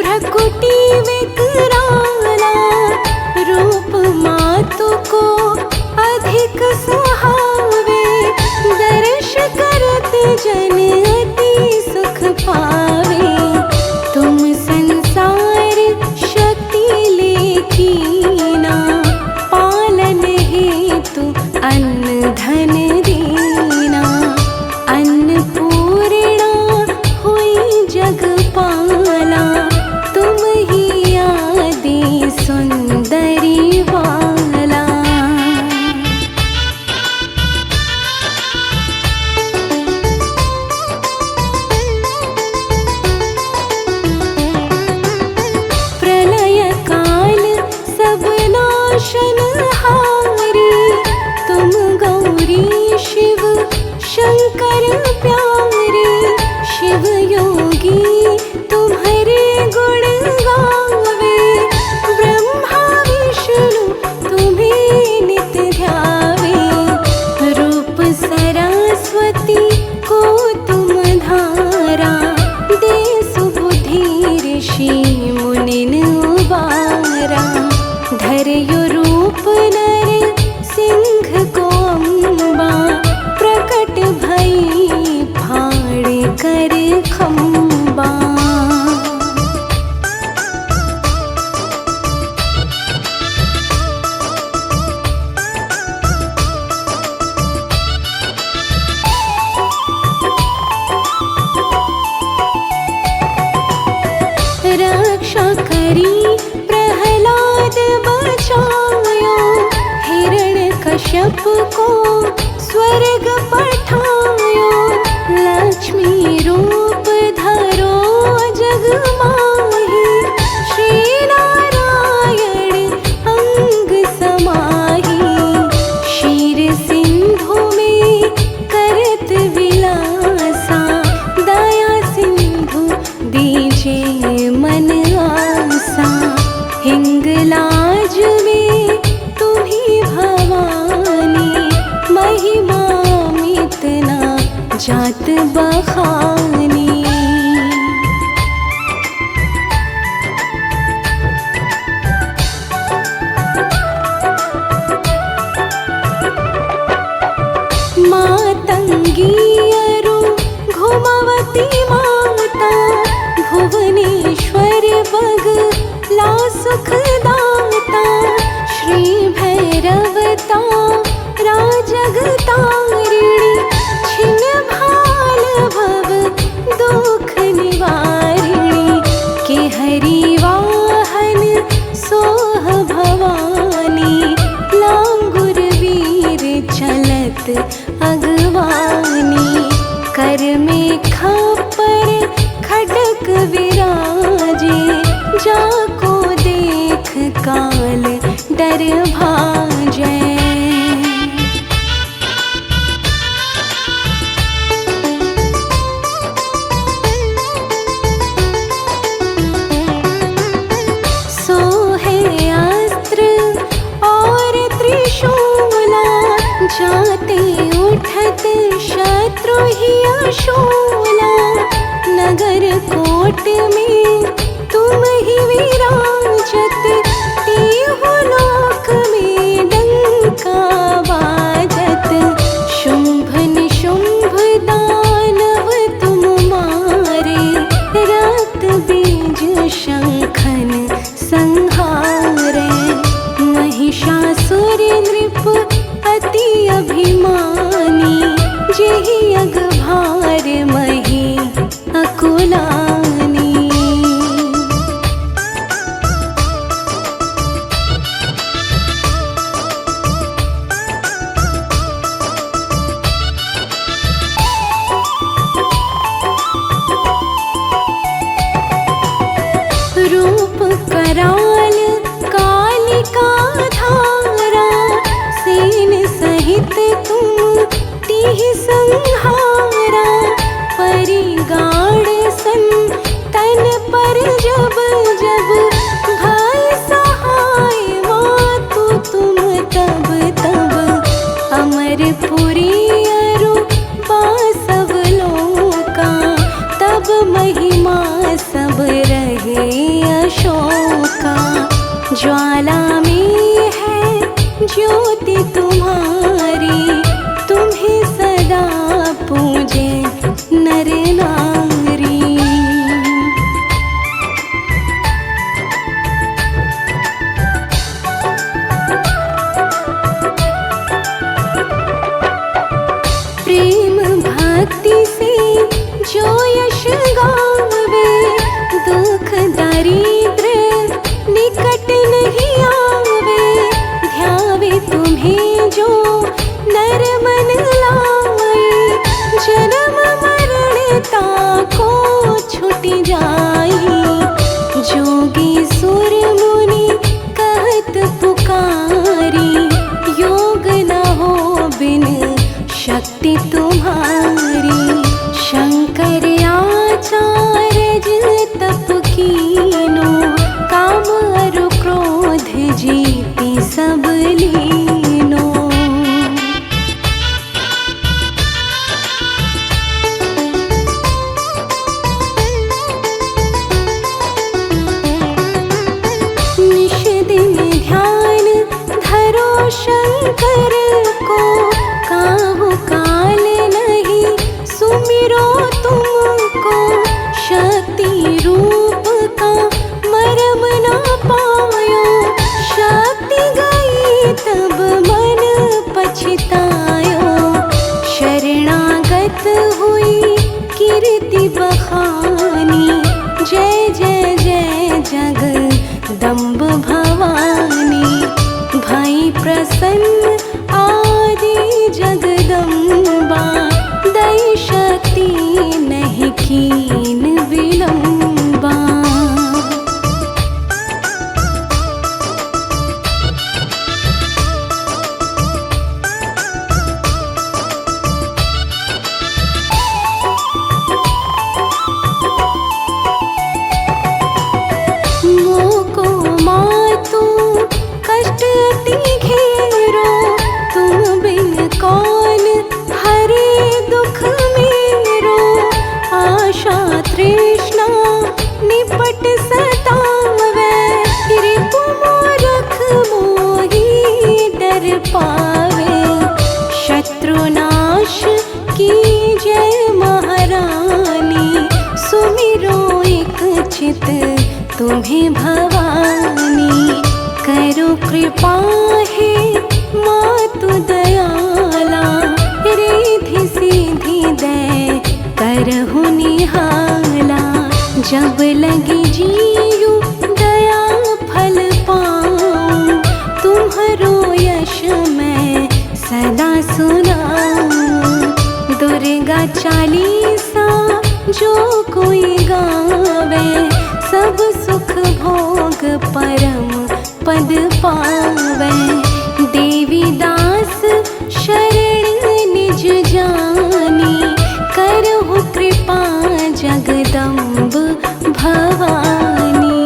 भ्रकुटी विकराला। रूप मातु को अधिक सुहावे, दर्श करत जन अति सुख पावे। तुम संसार शक्ति लेखीना, पालन हेतु अन्न धन दीना। अन्नपूर्णा हुई जगपाला, तुम ही आदि सुंदरी वाला। प्रलय काल सब नाशनहारी, तुम गौरी शिव शंकर प्यारे। शिव योगी तुम्हारे गुण गावे, ब्रह्मा विष्णु तुम्हें नित ध्यावे। रूप सरस्वती को तुम धारा, दे सुबुद्धि ऋषि मुनिन उबारा। धरयो रूप नर सिंह को अम्बा, प्रकट भई फाड़ कर खम्बा। रक्षा करी प्रहलाद बचायो, हिरण्यकश्यप को स्वर्ग पठायो। लक्ष्मी रूप धरो जग माही, श्री नारायण अंग समाही। क्षीर सिंधु में करत विलासा, दया सिंधु दीजे मन आसा। हिंगलाज में तुम्ही भवानी, महिमा मितना जा तिलक विराजे, जाको देख काल डर भाजै। सोहे अस्त्र और त्रिशूला, जाते उठत शत्रु ही अशूला। नगर कोट में तुम ही विराजत, तीहु लोक में डंका बाजत। शुंभ निशुंभ दानव तुम मारे, रक्त बीज शंखन संहारे। महिषासुर नृप अति अभिमानी, जेहि अगभार मही अकुलानी। रूप कराल कालिका धारा, सेन सहित तुम तिहि संहारा। परिगाड़ सन तन पर जब जब, भय सहाय मातु तुम तब तब। अमरपुरी अरु बासव लोका, तब महिमा सब रहे अशोका। ज्वाला में है ज्योति तुम्हारी, तुम्हें सदा पूजे नर नारी। प्रेम भक्ति से जो यश गावे, दुख दारिद्र निकट नहीं आवे। ध्यावे तुम्हें जो नर मन लाए, जन्म मरण ताको छुट जाई। जोगी सुर मुनि कहत पुकारी, योग न हो बिन शक्ति तुम्हारी। शंकर आचार्य तप कीनो, काम अरु क्रोध जीति सब लीनो। निश दिन ध्यान धरो शंकर को, काहू काल नहीं सुमिरो तुमको। शक्ति रूप का मरम ना पायो, शक्ति गई तब मन पछतायो। शरणागत हुई कीर्ति बखानी, जय जय जय जगदम्ब भवानी। भई प्रसन्न आदि जगदम्बा, दई शक्ति नहीं कीन विलंबा। मोको मातु कष्ट अति घेरो, तुम बिन कौन हरे दुख मेरो। आशा तृष्णा निपट सतावे, रिपु मूरख मोही डर पावे। शत्रुनाश की जय महारानी, सुमिरो एक चित तुम्हें भवानी। करो कृपा है मातु दयाला, रिधि सीधी दे करहु निहाला। जब लगी जीयु दया फल पाऊं, तुम्हारो यश मैं सदा सुनाऊं। दुर्गा चालीसा जो कोई गा भोग परम पद पावै। देवी दास शरण निज जानी, करहु कृपा जगदम्ब भवानी।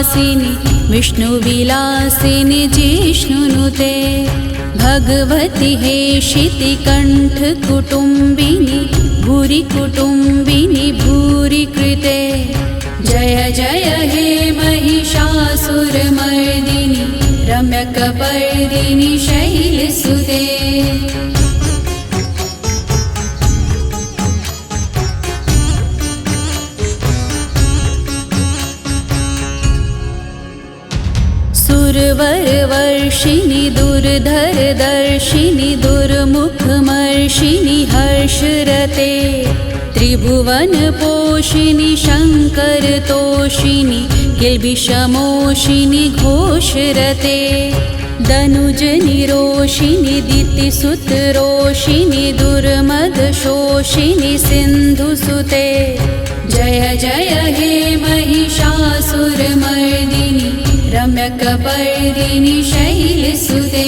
वासिनि विष्णुविलासिनि जिष्णुनुते भगवति हे शितिकण्ठ कुटुम्बिनि भूरि कुटुम्बिनि भूरि कृते जय जय हे महिषासुरमर्दिनि रम्यकपर्दिनि शैलसुते सुरवरवर्षिणि दुर्धरदर्शिनि दुर्मुखमर्षिणि हर्षरते त्रिभुवनपोषिणि शङ्करतोषिणि किल्बिषमोषिणि घोषरते दनुजनिरोषिणि दितिसुतरोषिणि दुर्मदशोषिणि सिन्धुसुते जय जय हे महिषासुरमर्दिनि रम्यकपर्दिनि शैलसुते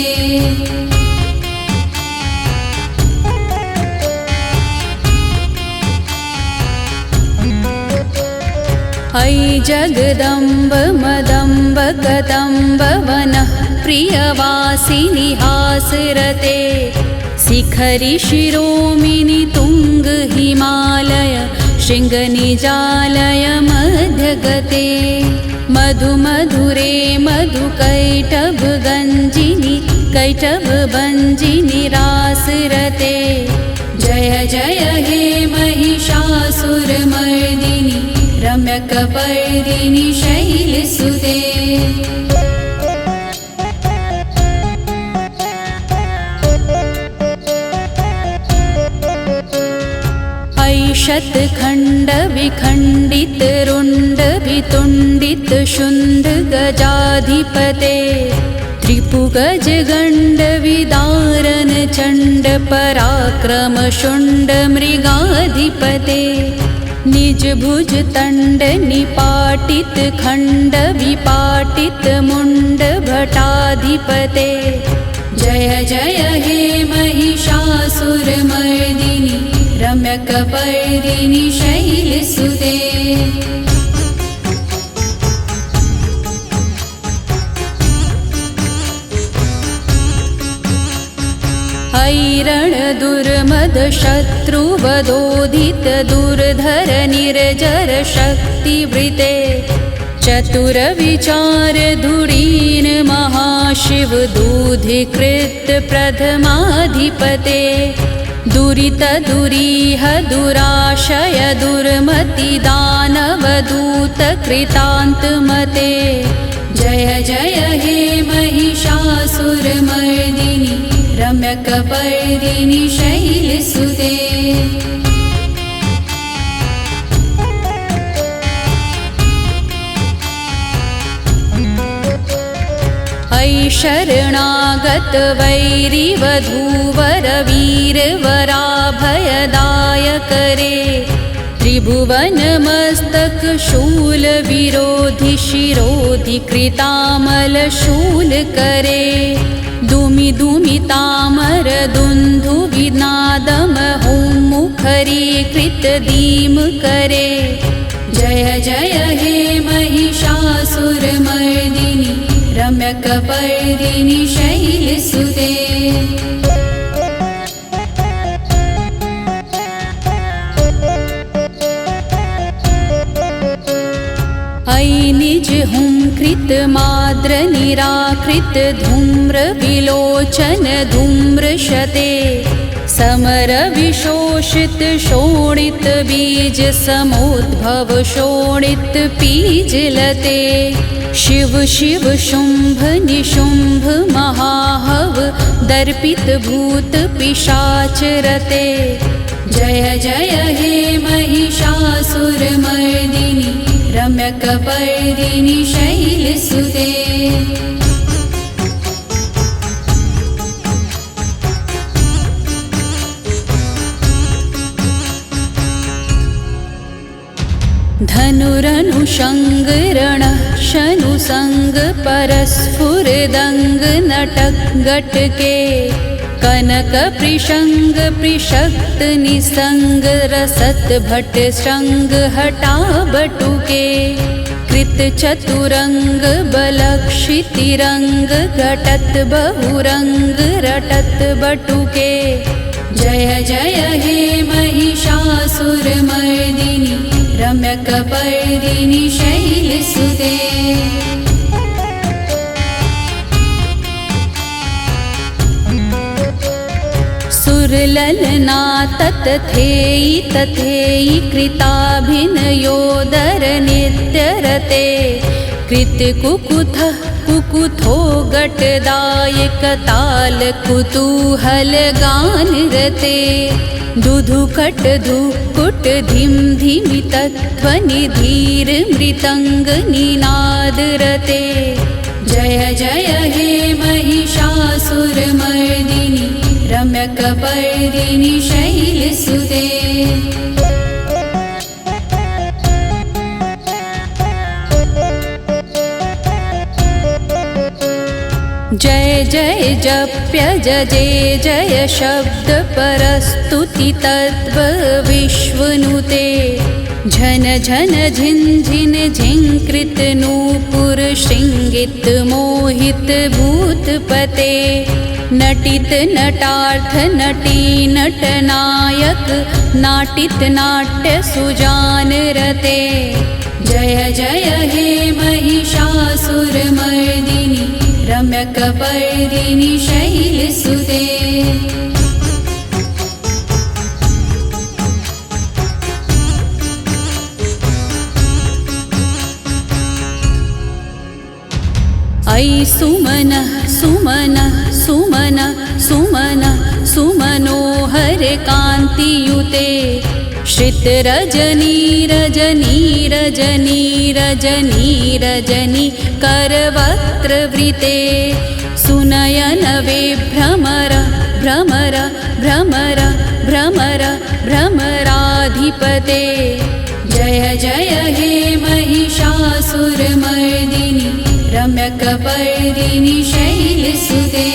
अयि जगदम्ब मदम्ब कदम्ब वनः प्रियवासिनि हासरते शिखरि शिरोमिनि तुङ्ग हिमालय शृङ्गनिजालय मध्यगते मधुमधुरे मधुकैटभगञ्जिनि कैटभभञ्जिनि रासरते जय जय हे महिषासुरमर्दिनि रम्यकपर्दिनि शैलसुते अयि शतखण्ड विखण्डित रुण्ड वितुण्डित शुण्ड गजाधिपते त्रिपुगज गण्ड विदारण चण्ड पराक्रम शुण्ड मृगाधिपते निज भुज तण्ड निपाटित खण्ड विपाटित मुण्ड भटाधिपते जय जय हे महिषासुरमर्दिनि रम्यकपर्दिनि शैलसुते ऐरण दुर्मद शत्रुवदोदित दुर्धर निर्जर शक्तिवृते चतुर विचार धुरीन महाशिव दूधिकृत प्रथमाधिपते दुरित दुरीह दुराशय दुर्मति दानवदूत कृतान्तमते जय जय हे महिषासुरमर्दिनि रम्यकपर्दिनि शैलसुते अयि शरणागत वैरिवधूवर वीरवराभयदायकरे त्रिभुवनमस्तक शूल विरोधि शिरोधि कृतामल शूल करे दुमि दुमि तामर दुन्धु विनादम हुं मुखरी कृत दीम करे जय जय हे महिषासुरमर्दिनि रम्यकपर्दिनि शैलसुते अयि निज हुंकृत माद्र निराकृत धूम्र विलोचन धूम्रशते समर विशोषित शोणित बीज समोद्भव शोणित बीजलते शिव शिव शुंभ निशुंभ महाहव दर्पित भूत पिशाचरते जय जय हे महिषासुरमर्दिनि रम्यकपर्दिनि शैलसुते धनुरनुषङ्गरण शनुसंग परस्फुरदंग नटक गटके कनक प्रिशंग प्रिशक्त निसंग रसत भट श्रृंग हटा बटुके कृत चतुरंग बलक्षितिरंग घटत बहुरंग रटत बटुके। जय जय हे महिषासुरमर्दिनि रम्यकपर्दिनि शैलसुते। सुरललना ततथेयि तथेयि कृताभिनयोदर नित्यरते। कृतकुकुथः कुकुथो गटदायकताल कुतूहल गानरते। दुधुकट धुक्कुट धिम धिमि तत्त्वनिधीर मृतंग निनादरते। जय जय हे महिषासुरमर्दिनि रम्यकपर्दिनि शैलसुते। जय जय जप्य जय जय शब्द परस्तुति तत्व विश्वनुते। झन झन झिन झिन झिंकृत नूपुर शृंगित मोहित भूतपते। नटित नटार्थ नटी नटनायक नाटित नाट्य सुजान रते। जय जय हे महिषासुरमर्दिनि रम्यकपर्दिनि शैलसुते। अयि सुमनः सुमनः सुमनः सुमनः सुमनोहर कान्तियुते। श्रितरजनी रजनी रजनी रजनी रजनी करवक्त्रवृते। सुनयन विभ्रमर भ्रमर भ्रमर भ्रमर भ्रमराधिपते। जय जय हे महिषासुरमर्दिनि रम्यकपर्दिनि शैलसुते।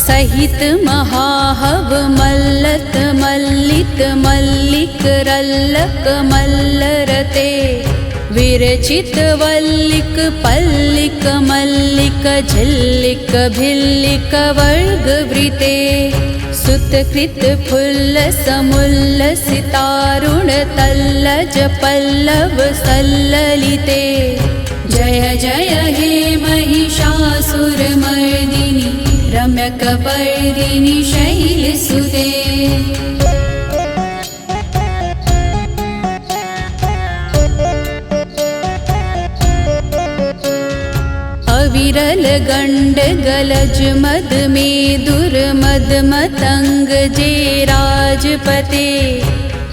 सहित महाहव मल्लत मल्लित मल्लिक रल्लक मल्लरते। विरचित वल्लिक पल्लिक मल्लिक झिल्लिक भिल्लिक वर्गवृते। सुतकृत फुल्ल समुल्लसितारुण तल्लज पल्लव सल्ललिते। जय जय हे महिषासुरमर्दिनि रम्यकपर्दिनि शैलसुते। अविरल गंड गलज मद मेदुर मद मतंग जे राजपते।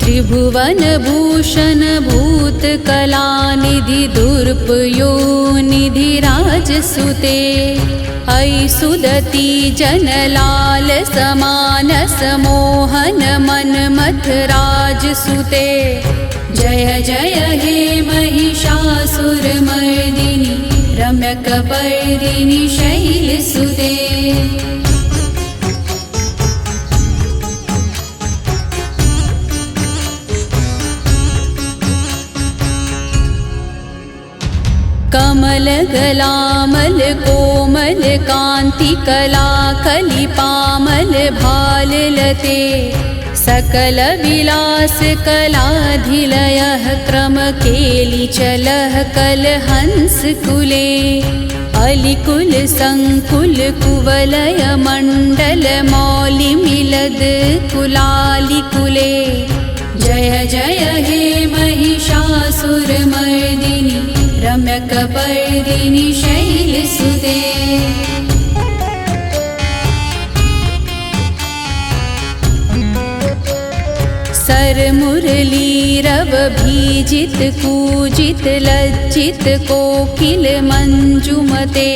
त्रिभुवन भूषण भूत कलानिधि दुर्पयो निधि राजसुते। अयि सुदति जनलाल समानस मोहन मनमथ राजसुते। जय जय हे महिषासुरमर्दिनि रम्यकपर्दिनि शैलसुते। कमल गलामल कोमल कांति कला कलिपामल भाल लते। सकल विलास कलाधिलयः क्रम केलि चलः कल हंस कुले। अलिकुल संकुल कुवलय मंडल मौलि मिलद कुलालिकुले। जय जय हे महिषासुरमर्दिनि रम्यकपर्दिनि शैलसुते। सर मुरली रव भीजित कूजित लज्जित कोकिल मंजुमते।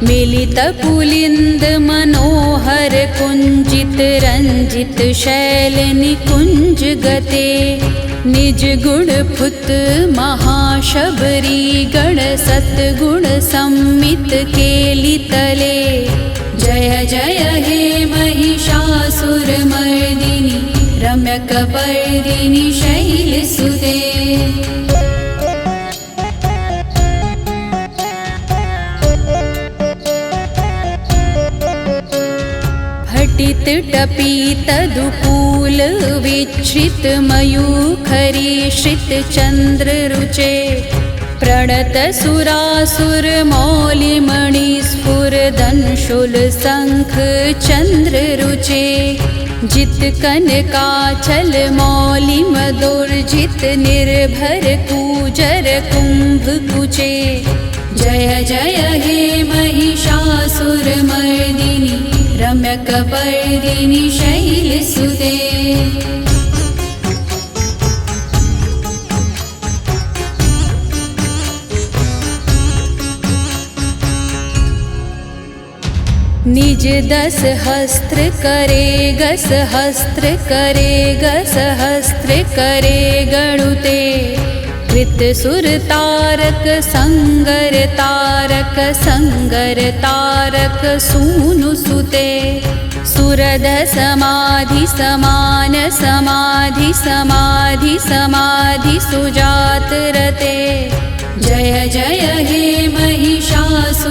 मिलित पुलिंद मनोहर कुंजित रंजित शैल निकुंज गते। निज गुण फुत महाशबरी गण सतगुण सम्मित केलि तले। जय जय हे महिषासुरमर्दिनि रम्यकपर्दिनि शैलसुते टपितदुकूल विच्छ्रित मयूखरी श्रित चन्द्ररुचे प्रणत सुरासुर मौलिमणिस्फुरदंशुल शंख चन्द्ररुचे जित कनकाचल मौलिमदुर्जित निर्भर कूजर कुम्भकुचे जय जय हे महिषासुरमर्दिनि रम्यकपर्दिनि शैलसुते निज दस हस्त्र करे गस हस्त्र करे गस हस्त्र करे गणुते कृत सुर तारक संगर तारक सूनु सुते सुरध समाधि समान समाधि समाधि समाधि सुजात रते जय जय हे महिषासुरमर्दिनि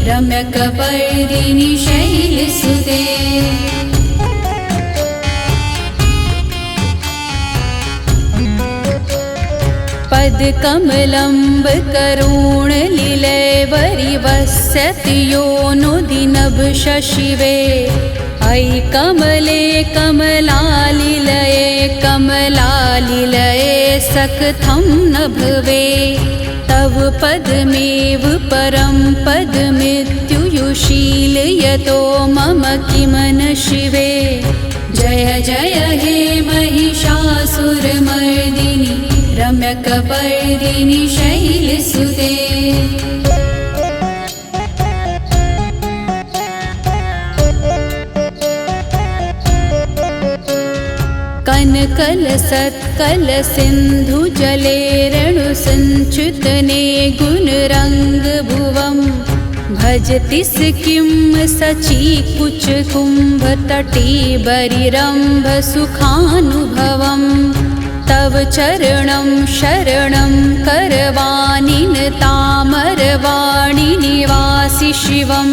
रम्यकपर्दिनि शैलसुते पदकमलम्ब करुणलीलैर्वरिवस्यति योनुदिनभ शशिवे अयि कमले कमलालिलये कमलालिलये सकथं न भवे तव पदमेव परं पदमित्युयुशीलयतो मम किमन शिवे जय जय हे महिषासुरमर्दिनि रम्यकपर्दिनि शैलसुते कनकल सत्कल सिंधु जले रेणुसंच्युतने गुणरंग भुवं भजति किं सची कुच कुंभ तटी बरिरंभ सुखानुभवम् तव चरणं शरणं करवाणि तामरवाणि निवासि शिवं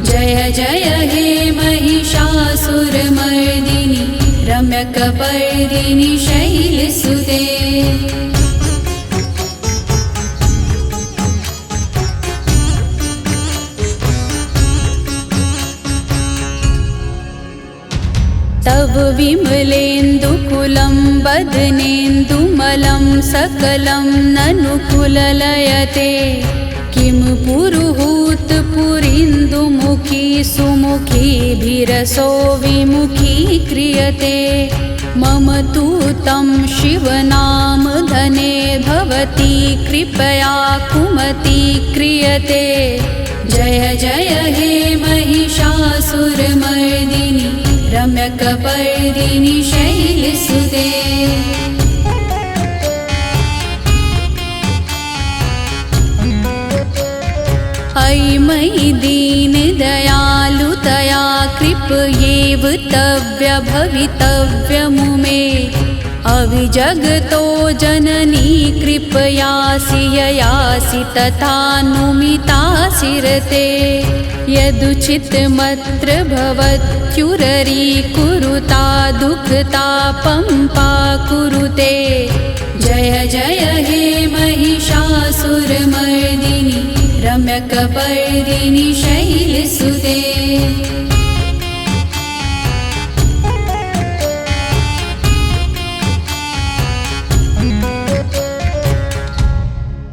जय जय हे महिषासुरमर्दिनि रम्यकपर्दिनि शैलसुते तव विमलेन्दुकुलं बदनेन्दुमलं सकलं ननुकुललयते किं पुरुहूत पुरीन्दुमुखी सुमुखीभिरसो विमुखी क्रियते मम तु तं शिवनाम धने भवती कृपया कुमती क्रियते जय जय हे महिषासुरमर्दिनि रम्यकपर्दिनि शैलसुते अयि मयि दीन दयालुतया कृपयेव तव्य भवितव्यमुमे अविजगतो जननी कृपयासि ययासि तथा नुमितासि रते यदुचितमत्र भवत्युररी कुरुता दुःखतापं पाकुरुते जय जय हे महिषासुरमर्दिनि रम्यकपर्दिनि शैलसुते